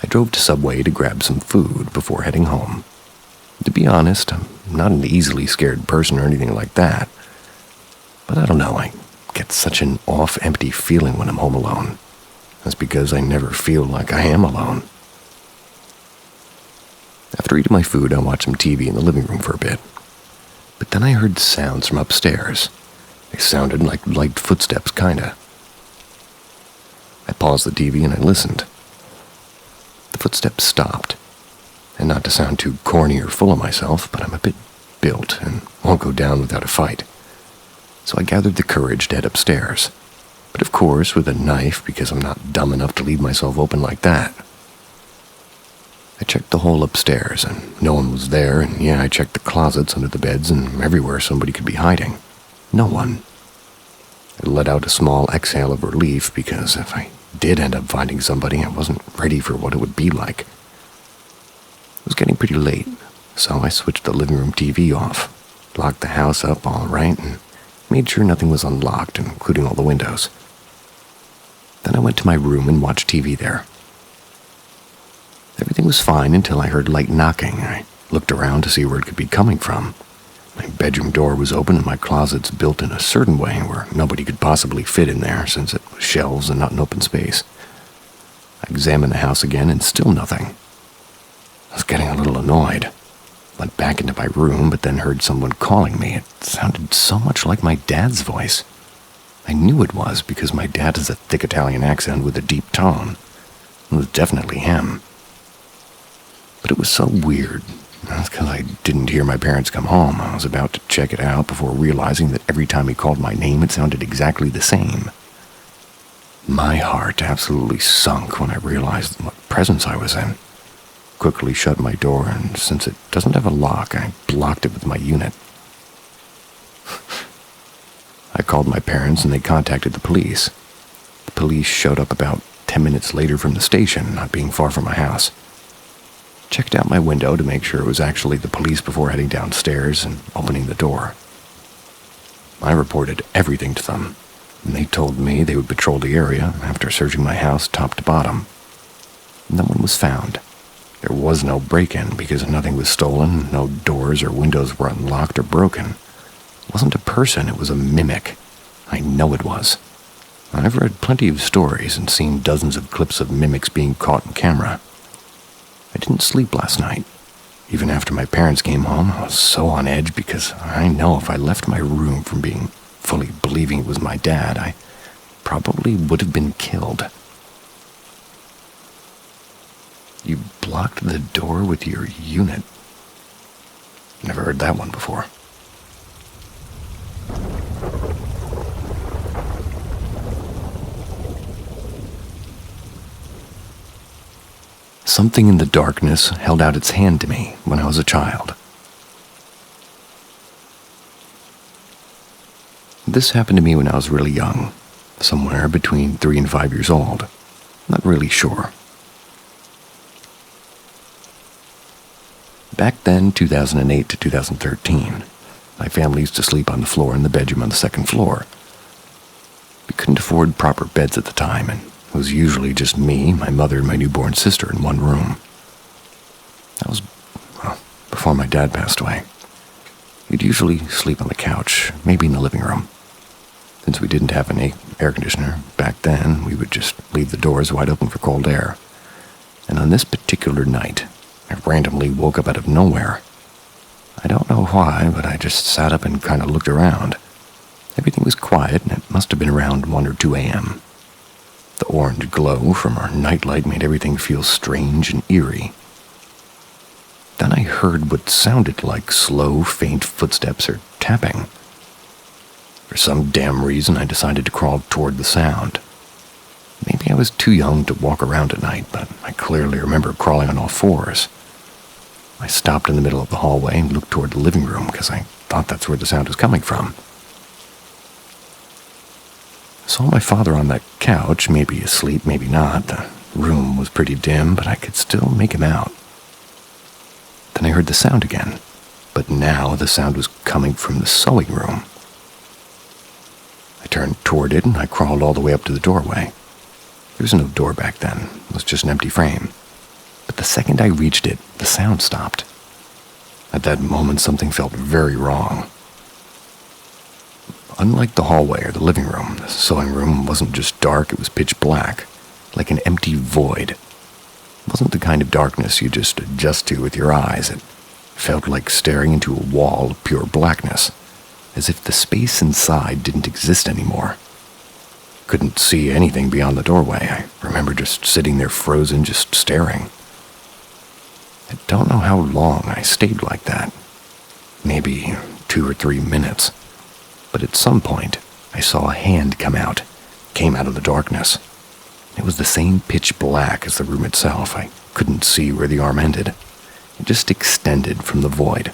I drove to Subway to grab some food before heading home. To be honest, I'm not an easily scared person or anything like that. But I don't know, I get such an off, empty feeling when I'm home alone. That's because I never feel like I am alone. After eating my food, I watched some TV in the living room for a bit. But then I heard sounds from upstairs. They sounded like light footsteps, kinda. I paused the TV and I listened. The footsteps stopped. And not to sound too corny or full of myself, but I'm a bit built and won't go down without a fight. So I gathered the courage to head upstairs. But of course, with a knife, because I'm not dumb enough to leave myself open like that. I checked the whole upstairs, and no one was there, and yeah, I checked the closets, under the beds, and everywhere somebody could be hiding. No one. I let out a small exhale of relief, because if I did end up finding somebody, I wasn't ready for what it would be like. It was getting pretty late, so I switched the living room TV off, locked the house up all right, and made sure nothing was unlocked, including all the windows. Then I went to my room and watched TV there. Everything was fine until I heard light knocking. I looked around to see where it could be coming from. My bedroom door was open and my closet's built in a certain way where nobody could possibly fit in there since it was shelves and not an open space. I examined the house again and still nothing. I was getting a little annoyed. Went back into my room, but then heard someone calling me. It sounded so much like my dad's voice. I knew it was because my dad has a thick Italian accent with a deep tone. It was definitely him. But it was so weird. That's because I didn't hear my parents come home. I was about to check it out before realizing that every time he called my name, it sounded exactly the same. My heart absolutely sunk when I realized what presence I was in. Quickly shut my door, and since it doesn't have a lock, I blocked it with my unit. I called my parents, and they contacted the police. The police showed up about 10 minutes later from the station, not being far from my house. Checked out my window to make sure it was actually the police before heading downstairs and opening the door. I reported everything to them, and they told me they would patrol the area after searching my house top to bottom. No one was found. There was no break-in because nothing was stolen, no doors or windows were unlocked or broken. It wasn't a person, it was a mimic. I know it was. I've read plenty of stories and seen dozens of clips of mimics being caught on camera. I didn't sleep last night. Even after my parents came home, I was so on edge because I know if I left my room from being fully believing it was my dad, I probably would have been killed. You blocked the door with your unit. Never heard that one before. Something in the darkness held out its hand to me when I was a child. This happened to me when I was really young, somewhere between 3 and 5 years old. Not really sure. Back then, 2008 to 2013, my family used to sleep on the floor in the bedroom on the second floor. We couldn't afford proper beds at the time, and it was usually just me, my mother, and my newborn sister in one room. That was, before my dad passed away. We'd usually sleep on the couch, maybe in the living room. Since we didn't have an air conditioner back then, we would just leave the doors wide open for cold air. And on this particular night, I randomly woke up out of nowhere. I don't know why, but I just sat up and kind of looked around. Everything was quiet, and it must have been around 1 or 2 a.m. The orange glow from our nightlight made everything feel strange and eerie. Then I heard what sounded like slow, faint footsteps or tapping. For some damn reason, I decided to crawl toward the sound. Maybe I was too young to walk around at night, but I clearly remember crawling on all fours. I stopped in the middle of the hallway and looked toward the living room because I thought that's where the sound was coming from. I saw my father on that couch, maybe asleep, maybe not. The room was pretty dim, but I could still make him out. Then I heard the sound again, but now the sound was coming from the sewing room. I turned toward it and I crawled all the way up to the doorway. There was no door back then, it was just an empty frame. But the second I reached it, the sound stopped. At that moment, something felt very wrong. Unlike the hallway or the living room, the sewing room wasn't just dark, it was pitch black, like an empty void. It wasn't the kind of darkness you just adjust to with your eyes. It felt like staring into a wall of pure blackness, as if the space inside didn't exist anymore. Couldn't see anything beyond the doorway. I remember just sitting there frozen, just staring. I don't know how long I stayed like that. Maybe 2 or 3 minutes. But at some point, I saw a hand came out of the darkness. It was the same pitch black as the room itself. I couldn't see where the arm ended. It just extended from the void.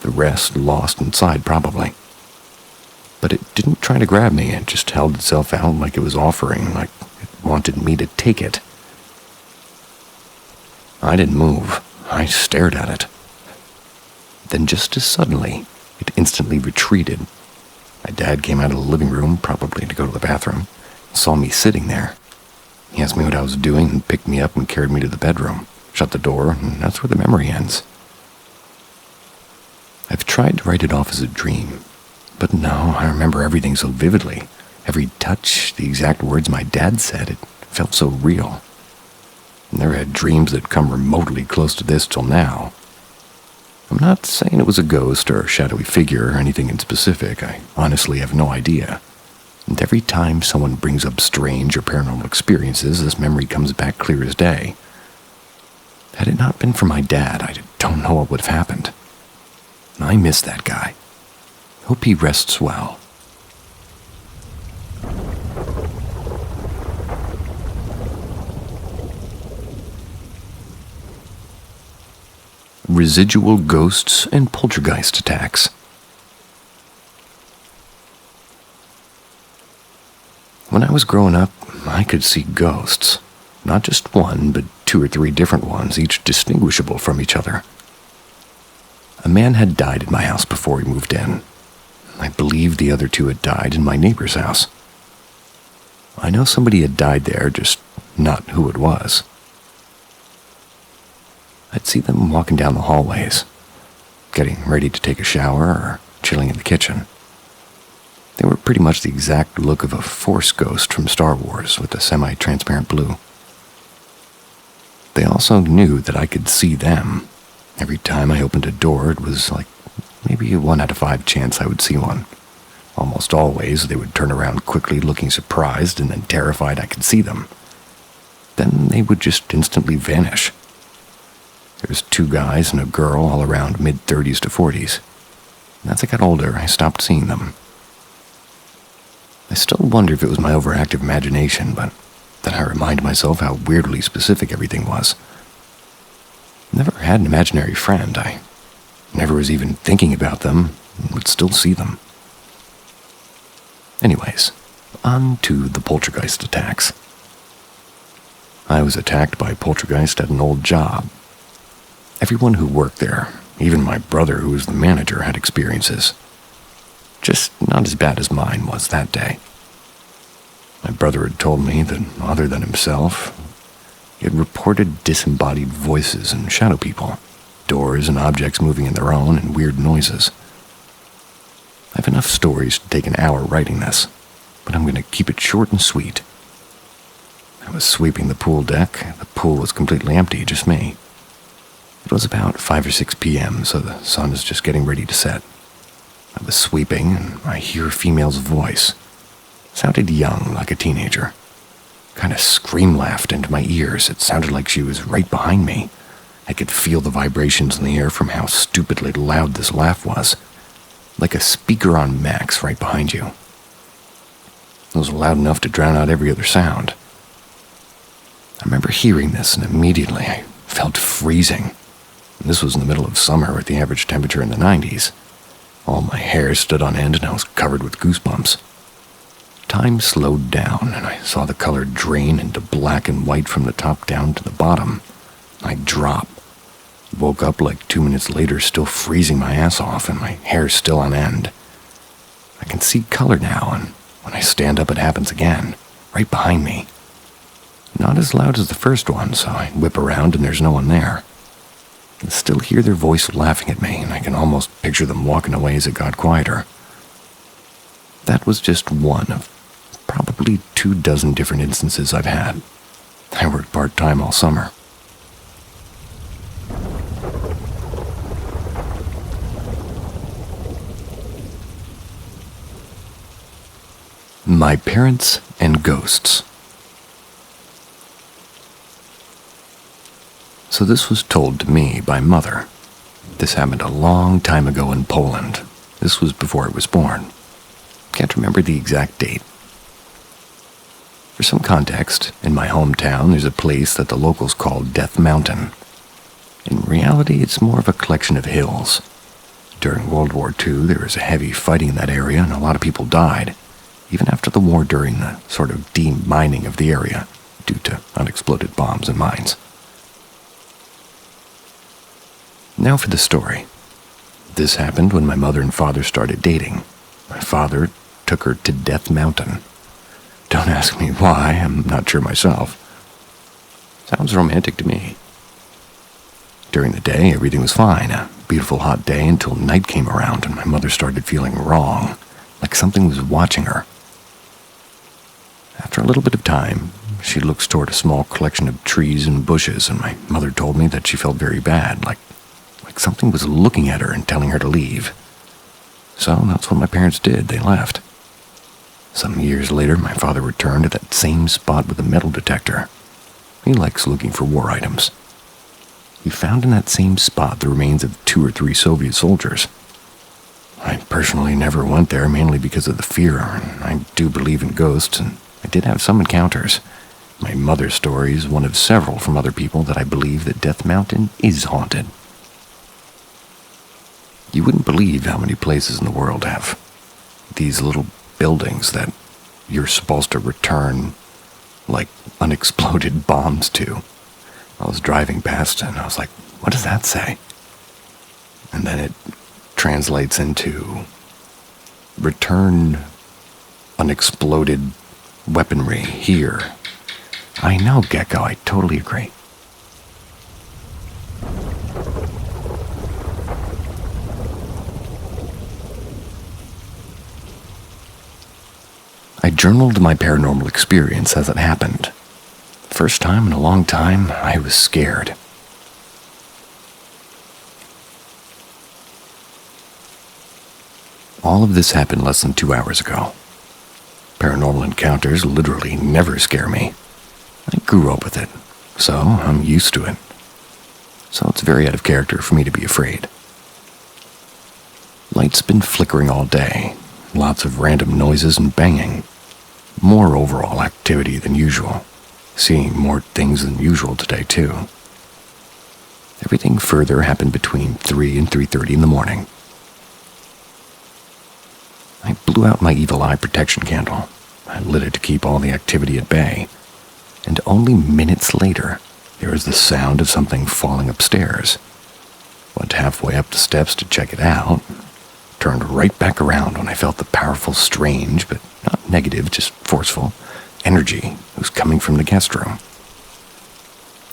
The rest lost inside, probably. But it didn't try to grab me. It just held itself out like it was offering, like it wanted me to take it. I didn't move. I stared at it. Then just as suddenly, it instantly retreated. My dad came out of the living room, probably to go to the bathroom, and saw me sitting there. He asked me what I was doing and picked me up and carried me to the bedroom, shut the door, and that's where the memory ends. I've tried to write it off as a dream, but no, I remember everything so vividly. Every touch, the exact words my dad said, it felt so real. Never had dreams that come remotely close to this till now. I'm not saying it was a ghost or a shadowy figure or anything in specific. I honestly have no idea. And every time someone brings up strange or paranormal experiences, this memory comes back clear as day. Had it not been for my dad, I don't know what would have happened. I miss that guy. Hope he rests well. Residual ghosts and poltergeist attacks. When I was growing up, I could see ghosts. Not just one, but 2 or 3 different ones, each distinguishable from each other. A man had died at my house before he moved in. I believe the other 2 had died in my neighbor's house. I know somebody had died there, just not who it was. I'd see them walking down the hallways, getting ready to take a shower or chilling in the kitchen. They were pretty much the exact look of a Force ghost from Star Wars with a semi-transparent blue. They also knew that I could see them. Every time I opened a door, it was like maybe a 1 out of 5 chance I would see one. Almost always, they would turn around quickly, looking surprised and then terrified I could see them. Then they would just instantly vanish. There was 2 guys and a girl, all around mid-30s to 40s. And as I got older, I stopped seeing them. I still wonder if it was my overactive imagination, but then I remind myself how weirdly specific everything was. Never had an imaginary friend. I never was even thinking about them and would still see them. Anyways, on to the poltergeist attacks. I was attacked by a poltergeist at an old job. Everyone who worked there, even my brother who was the manager, had experiences. Just not as bad as mine was that day. My brother had told me that, other than himself, he had reported disembodied voices and shadow people, doors and objects moving in their own, and weird noises. I have enough stories to take an hour writing this, but I'm going to keep it short and sweet. I was sweeping the pool deck. The pool was completely empty, just me. It was about 5 or 6 p.m., so the sun is just getting ready to set. I was sweeping, and I hear a female's voice. Sounded young, like a teenager. Kind of scream-laughed into my ears. It sounded like she was right behind me. I could feel the vibrations in the air from how stupidly loud this laugh was. Like a speaker on max right behind you. It was loud enough to drown out every other sound. I remember hearing this, and immediately I felt freezing. This was in the middle of summer with the average temperature in the 90s. All my hair stood on end and I was covered with goosebumps. Time slowed down and I saw the color drain into black and white from the top down to the bottom. I dropped. Woke up like 2 minutes later, still freezing my ass off and my hair still on end. I can see color now, and when I stand up it happens again, right behind me. Not as loud as the first one, so I whip around and there's no one there. I can still hear their voice laughing at me, and I can almost picture them walking away as it got quieter. That was just one of probably 24 different instances I've had. I worked part-time all summer. My parents and ghosts. So this was told to me by Mother. This happened a long time ago in Poland. This was before I was born. Can't remember the exact date. For some context, in my hometown there's a place that the locals call Death Mountain. In reality, it's more of a collection of hills. During World War II, there was a heavy fighting in that area and a lot of people died, even after the war during the sort of demining of the area due to unexploded bombs and mines. Now for the story. This happened when my mother and father started dating. My father took her to Death Mountain. Don't ask me why, I'm not sure myself. Sounds romantic to me. During the day, everything was fine. A beautiful hot day until night came around and my mother started feeling wrong, like something was watching her. After a little bit of time, she looks toward a small collection of trees and bushes, and my mother told me that she felt very bad, like something something was looking at her and telling her to leave. So that's what my parents did. They left. Some years later, my father returned to that same spot with a metal detector. He likes looking for war items. He found in that same spot the remains of 2 or 3 Soviet soldiers. I personally never went there, mainly because of the fear, and I do believe in ghosts, and I did have some encounters. My mother's story is one of several from other people that I believe that Death Mountain is haunted. You wouldn't believe how many places in the world have these little buildings that you're supposed to return like unexploded bombs to. I was driving past and I was like, what does that say? And then it translates into return unexploded weaponry here. I know, Gecko, I totally agree. I journaled my paranormal experience as it happened. First time in a long time, I was scared. All of this happened less than 2 hours ago. Paranormal encounters literally never scare me. I grew up with it, so I'm used to it. So it's very out of character for me to be afraid. Light's been flickering all day, lots of random noises and banging. More overall activity than usual. Seeing more things than usual today, too. Everything further happened between 3 and 3:30 in the morning. I blew out my evil eye protection candle. I lit it to keep all the activity at bay. And only minutes later, there was the sound of something falling upstairs. Went halfway up the steps to check it out. Turned right back around when I felt the powerful, strange, but not negative, just forceful, energy was coming from the guest room.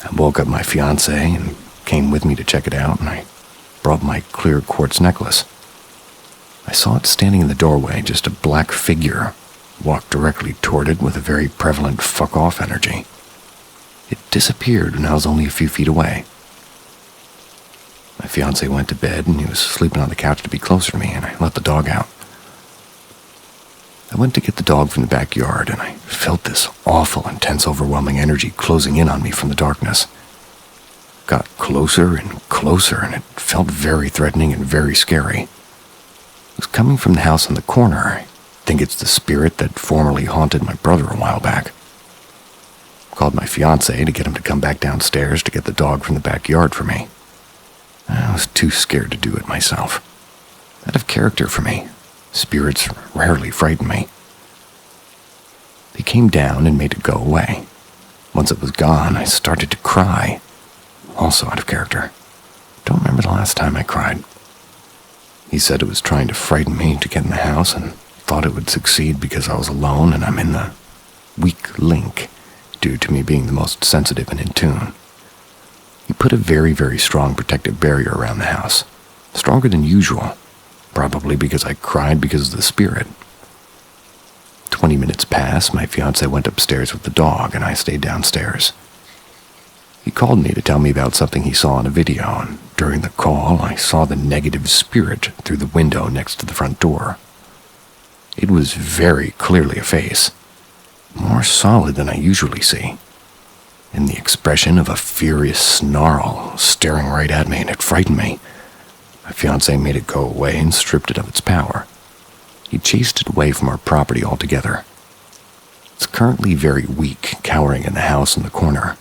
I woke up my fiancé and came with me to check it out, and I brought my clear quartz necklace. I saw it standing in the doorway, just a black figure, walked directly toward it with a very prevalent fuck-off energy. It disappeared when I was only a few feet away. My fiancé went to bed, and he was sleeping on the couch to be closer to me, and I let the dog out. I went to get the dog from the backyard, and I felt this awful, intense, overwhelming energy closing in on me from the darkness. Got closer and closer, and it felt very threatening and very scary. It was coming from the house on the corner. I think it's the spirit that formerly haunted my brother a while back. Called my fiancé to get him to come back downstairs to get the dog from the backyard for me. I was too scared to do it myself. Out of character for me. Spirits rarely frighten me. They came down and made it go away. Once it was gone, I started to cry. Also out of character. Don't remember the last time I cried. He said it was trying to frighten me to get in the house and thought it would succeed because I was alone and I'm in the weak link due to me being the most sensitive and in tune. He put a very, very strong protective barrier around the house. Stronger than usual. Probably because I cried because of the spirit. 20 minutes passed, my fiancé went upstairs with the dog, and I stayed downstairs. He called me to tell me about something he saw on a video, and during the call, I saw the negative spirit through the window next to the front door. It was very clearly a face. More solid than I usually see. In the expression of a furious snarl, staring right at me, and it frightened me. My fiancé made it go away and stripped it of its power. He chased it away from our property altogether. It's currently very weak, cowering in the house in the corner.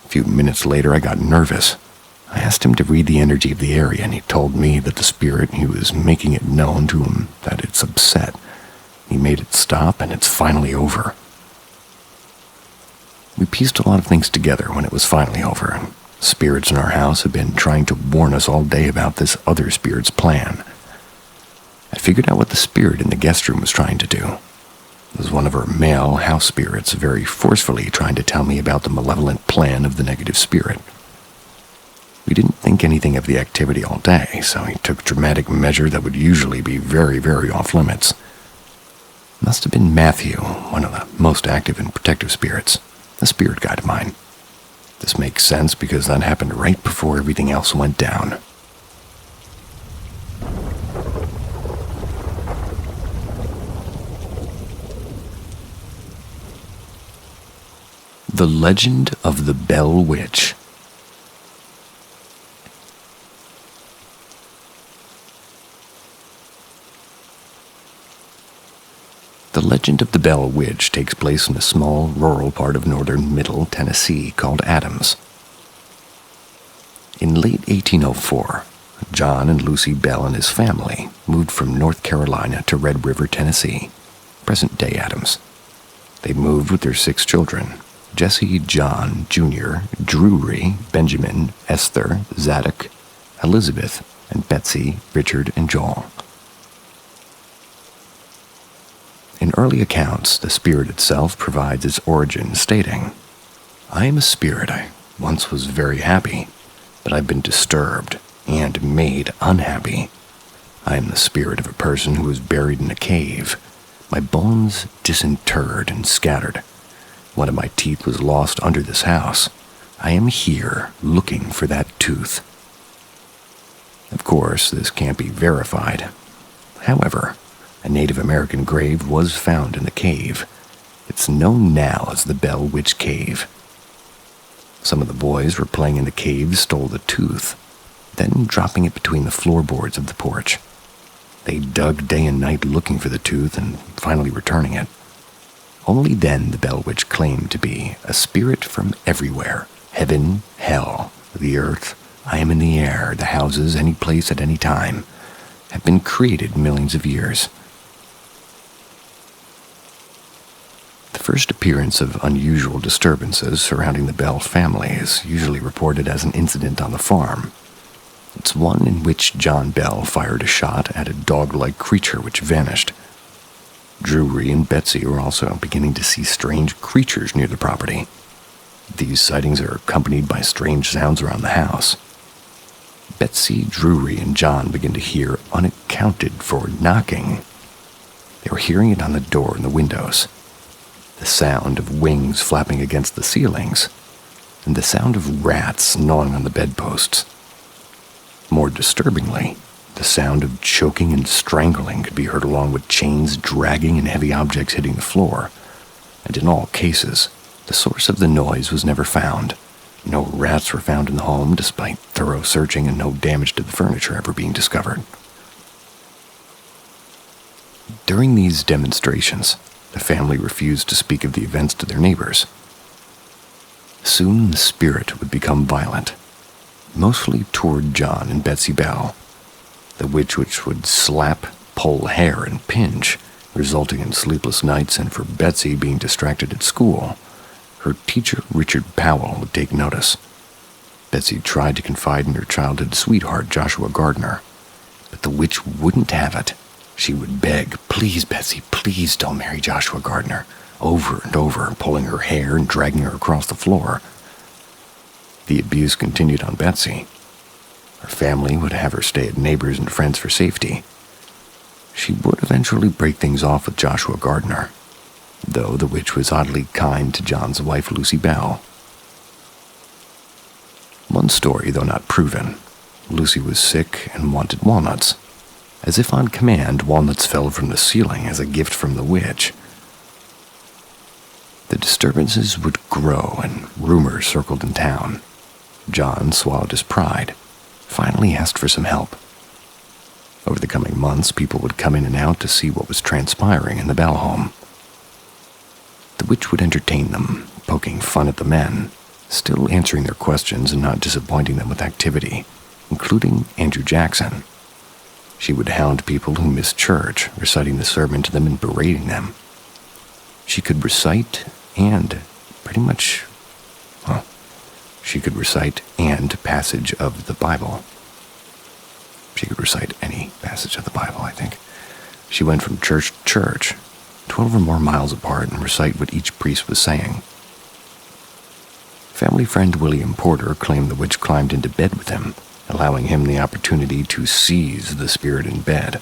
A few minutes later, I got nervous. I asked him to read the energy of the area, and he told me that the spirit, he was making it known to him that it's upset. He made it stop, and it's finally over. We pieced a lot of things together when it was finally over, and spirits in our house have been trying to warn us all day about this other spirit's plan. I figured out what the spirit in the guest room was trying to do. It was one of our male house spirits very forcefully trying to tell me about the malevolent plan of the negative spirit. We didn't think anything of the activity all day, so he took dramatic measure that would usually be very, very off limits. Must have been Matthew, one of the most active and protective spirits, a spirit guide of mine. This makes sense because that happened right before everything else went down. The Legend of the Bell Witch. The legend of the Bell Witch takes place in a small, rural part of northern Middle Tennessee called Adams. In late 1804, John and Lucy Bell and his family moved from North Carolina to Red River, Tennessee, present-day Adams. They moved with their 6 children: Jesse, John, Jr., Drury, Benjamin, Esther, Zadok, Elizabeth, and Betsy, Richard, and Joel. In early accounts, the spirit itself provides its origin, stating, "I am a spirit. I once was very happy, but I've been disturbed and made unhappy. I am the spirit of a person who was buried in a cave, my bones disinterred and scattered. One of my teeth was lost under this house. I am here looking for that tooth." Of course, this can't be verified. However, a Native American grave was found in the cave. It's known now as the Bell Witch Cave. Some of the boys were playing in the cave stole the tooth, then dropping it between the floorboards of the porch. They dug day and night looking for the tooth and finally returning it. Only then the Bell Witch claimed to be a spirit from everywhere: heaven, hell, the earth, I am in the air, the houses, any place at any time, have been created millions of years. The first appearance of unusual disturbances surrounding the Bell family is usually reported as an incident on the farm. It's one in which John Bell fired a shot at a dog-like creature which vanished. Drury and Betsy were also beginning to see strange creatures near the property. These sightings are accompanied by strange sounds around the house. Betsy, Drury, and John begin to hear unaccounted-for knocking. They were hearing it on the door and the windows, the sound of wings flapping against the ceilings, and the sound of rats gnawing on the bedposts. More disturbingly, the sound of choking and strangling could be heard along with chains dragging and heavy objects hitting the floor, and in all cases, the source of the noise was never found. No rats were found in the home despite thorough searching, and no damage to the furniture ever being discovered. During these demonstrations, the family refused to speak of the events to their neighbors. Soon the spirit would become violent, mostly toward John and Betsy Bell. The witch would slap, pull hair, and pinch, resulting in sleepless nights, and for Betsy being distracted at school, her teacher Richard Powell would take notice. Betsy tried to confide in her childhood sweetheart Joshua Gardner, but the witch wouldn't have it. She would beg, "Please, Betsy, please don't marry Joshua Gardner," over and over, pulling her hair and dragging her across the floor. The abuse continued on Betsy. Her family would have her stay at neighbors and friends for safety. She would eventually break things off with Joshua Gardner, though the witch was oddly kind to John's wife, Lucy Bell. One story, though not proven, Lucy was sick and wanted walnuts. As if on command, walnuts fell from the ceiling as a gift from the witch. The disturbances would grow and rumors circled in town. John swallowed his pride, finally asked for some help. Over the coming months, people would come in and out to see what was transpiring in the Bell home. The witch would entertain them, poking fun at the men, still answering their questions and not disappointing them with activity, including Andrew Jackson. She would hound people who missed church, reciting the sermon to them and berating them. She could recite passage of the Bible. She could recite any passage of the Bible, I think. She went from church to church, 12 or more miles apart, and recite what each priest was saying. Family friend William Porter claimed the witch climbed into bed with him, allowing him the opportunity to seize the spirit in bed.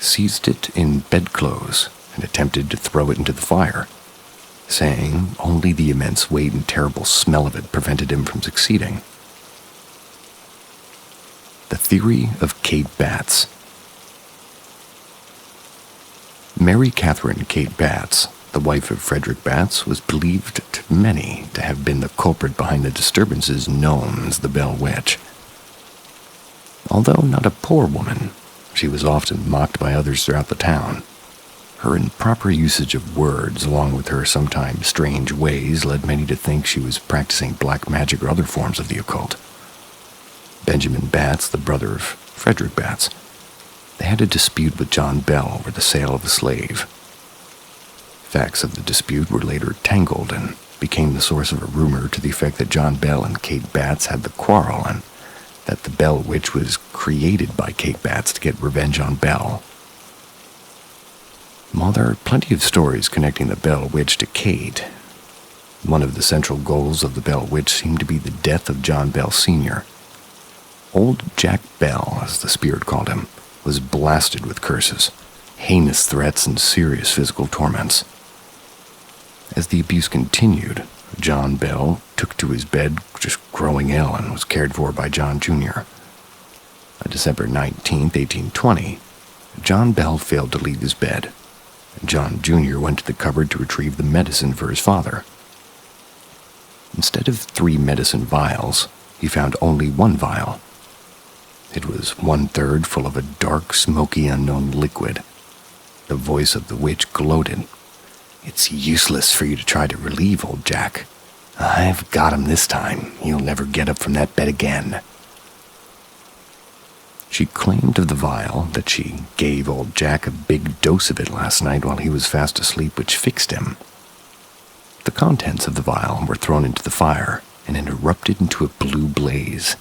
Seized it in bedclothes and attempted to throw it into the fire, saying only the immense weight and terrible smell of it prevented him from succeeding. The theory of Kate Batts. Mary Catherine Kate Batts the wife of Frederick Batts, was believed to many to have been the culprit behind the disturbances known as the Bell Witch. Although not a poor woman, she was often mocked by others throughout the town. Her improper usage of words, along with her sometimes strange ways, led many to think she was practicing black magic or other forms of the occult. Benjamin Batts, the brother of Frederick Batts, they had a dispute with John Bell over the sale of a slave. Facts of the dispute were later tangled and became the source of a rumor to the effect that John Bell and Kate Batts had the quarrel and that the Bell Witch was created by Kate Batts to get revenge on Bell. While there are plenty of stories connecting the Bell Witch to Kate, one of the central goals of the Bell Witch seemed to be the death of John Bell Sr. Old Jack Bell, as the spirit called him, was blasted with curses, heinous threats, and serious physical torments. As the abuse continued, John Bell took to his bed just growing ill and was cared for by John Jr. On December 19, 1820, John Bell failed to leave his bed. John Jr. went to the cupboard to retrieve the medicine for his father. Instead of 3 medicine vials, he found only 1 vial. It was 1/3 full of a dark, smoky, unknown liquid. The voice of the witch gloated. "It's useless for you to try to relieve old Jack. I've got him this time. He'll never get up from that bed again." She claimed of the vial that she gave old Jack a big dose of it last night while he was fast asleep, which fixed him. The contents of the vial were thrown into the fire and it erupted into a blue blaze.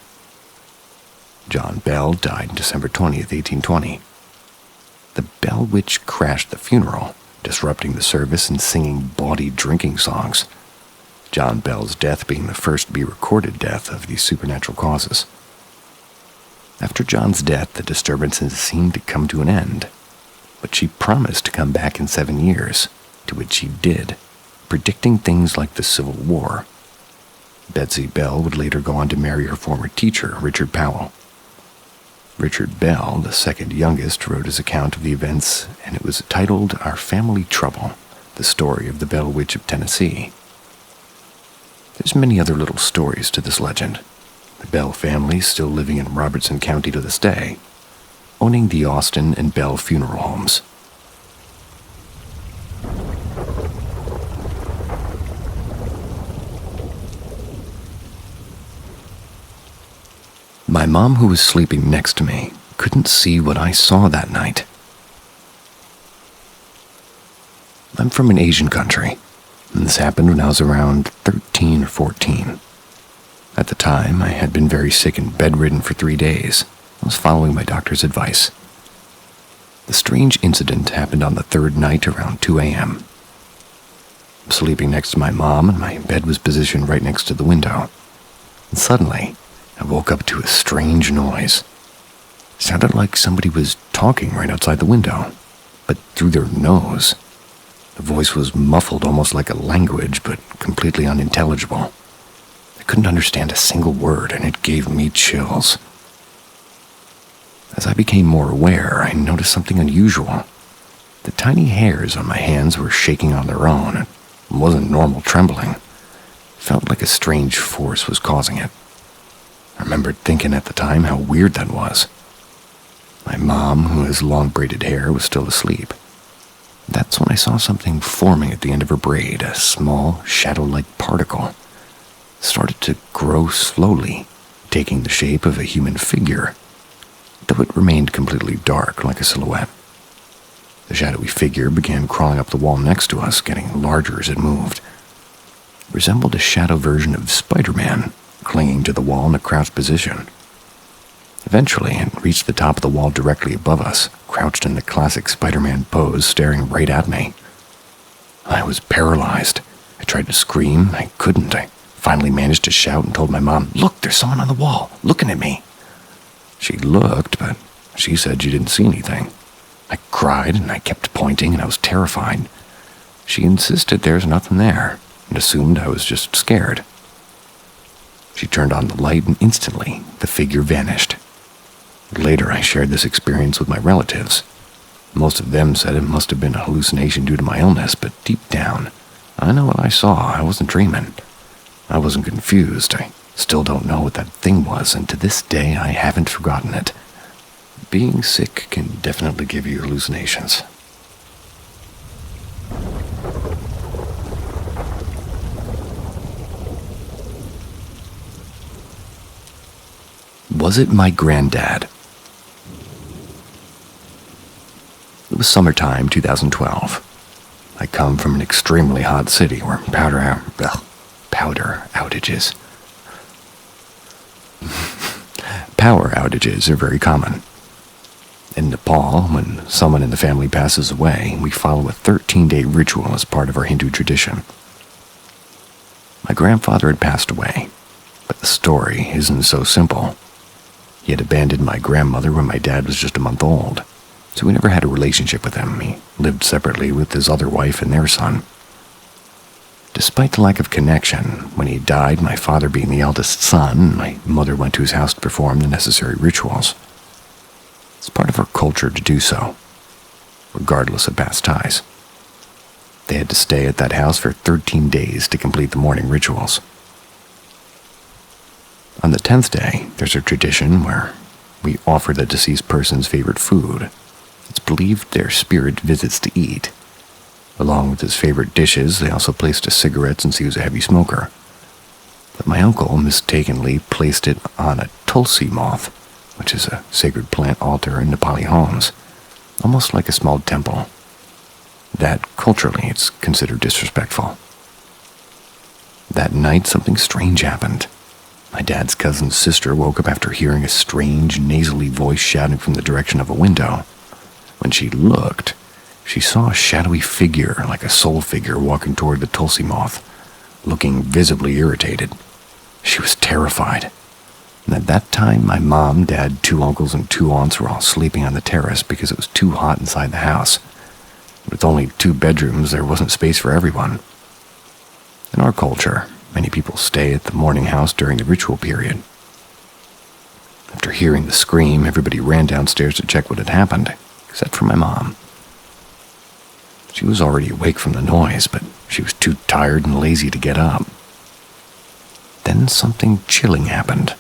John Bell died December 20th, 1820. The Bell Witch crashed the funeral, disrupting the service and singing bawdy drinking songs. John Bell's death being the first to be recorded death of these supernatural causes. After John's death, the disturbances seemed to come to an end, but she promised to come back in 7 years, to which she did, predicting things like the Civil War. Betsy Bell would later go on to marry her former teacher, Richard Powell. Richard Bell, the second youngest, wrote his account of the events, and it was titled Our Family Trouble, the story of the Bell Witch of Tennessee. There's many other little stories to this legend. The Bell family still living in Robertson County to this day, owning the Austin and Bell funeral homes. My mom, who was sleeping next to me, couldn't see what I saw that night. I'm from an Asian country, and this happened when I was around 13 or 14. At the time, I had been very sick and bedridden for 3 days. I was following my doctor's advice. The strange incident happened on the 3rd night around 2 a.m. I'm sleeping next to my mom, and my bed was positioned right next to the window. And suddenly, I woke up to a strange noise. It sounded like somebody was talking right outside the window, but through their nose. The voice was muffled almost like a language, but completely unintelligible. I couldn't understand a single word, and it gave me chills. As I became more aware, I noticed something unusual. The tiny hairs on my hands were shaking on their own. It wasn't normal trembling. It felt like a strange force was causing it. I remembered thinking at the time how weird that was. My mom, who has long braided hair, was still asleep. That's when I saw something forming at the end of her braid, a small, shadow-like particle. It started to grow slowly, taking the shape of a human figure, though it remained completely dark, like a silhouette. The shadowy figure began crawling up the wall next to us, getting larger as it moved. It resembled a shadow version of Spider-Man, clinging to the wall in a crouched position. Eventually, it reached the top of the wall directly above us, crouched in the classic Spider-Man pose, staring right at me. I was paralyzed. I tried to scream. I couldn't. I finally managed to shout and told my mom, "Look, there's someone on the wall, looking at me." She looked, but she said she didn't see anything. I cried, and I kept pointing, and I was terrified. She insisted there's nothing there, and assumed I was just scared. She turned on the light, and instantly, the figure vanished. Later, I shared this experience with my relatives. Most of them said it must have been a hallucination due to my illness, but deep down, I know what I saw. I wasn't dreaming. I wasn't confused. I still don't know what that thing was, and to this day, I haven't forgotten it. Being sick can definitely give you hallucinations. Was it my granddad? It was summertime 2012. I come from an extremely hot city where powder outages. Power outages are very common. In Nepal, when someone in the family passes away, we follow a 13-day ritual as part of our Hindu tradition. My grandfather had passed away, but the story isn't so simple. He had abandoned my grandmother when my dad was just a month old, so we never had a relationship with him. He lived separately with his other wife and their son. Despite the lack of connection, when he died, my father being the eldest son, my mother went to his house to perform the necessary rituals. It's part of our culture to do so, regardless of past ties. They had to stay at that house for 13 days to complete the morning rituals. On the 10th day, there's a tradition where we offer the deceased person's favorite food. It's believed their spirit visits to eat. Along with his favorite dishes, they also placed a cigarette since he was a heavy smoker. But my uncle mistakenly placed it on a tulsi moth, which is a sacred plant altar in Nepali homes, almost like a small temple. That, culturally, it's considered disrespectful. That night, something strange happened. My dad's cousin's sister woke up after hearing a strange, nasally voice shouting from the direction of a window. When she looked, she saw a shadowy figure, like a soul figure, walking toward the tulsi moth, looking visibly irritated. She was terrified. And at that time, my mom, dad, 2 uncles, and 2 aunts were all sleeping on the terrace because it was too hot inside the house. With only 2 bedrooms, there wasn't space for everyone. In our culture, many people stay at the morning house during the ritual period. After hearing the scream, everybody ran downstairs to check what had happened, except for my mom. She was already awake from the noise, but she was too tired and lazy to get up. Then something chilling happened.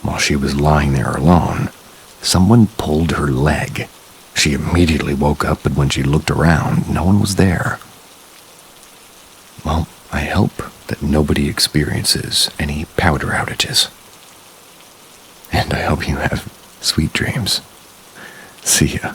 While she was lying there alone, someone pulled her leg. She immediately woke up, but when she looked around, no one was there. Well, I hope that nobody experiences any powder outages. And I hope you have sweet dreams. See ya.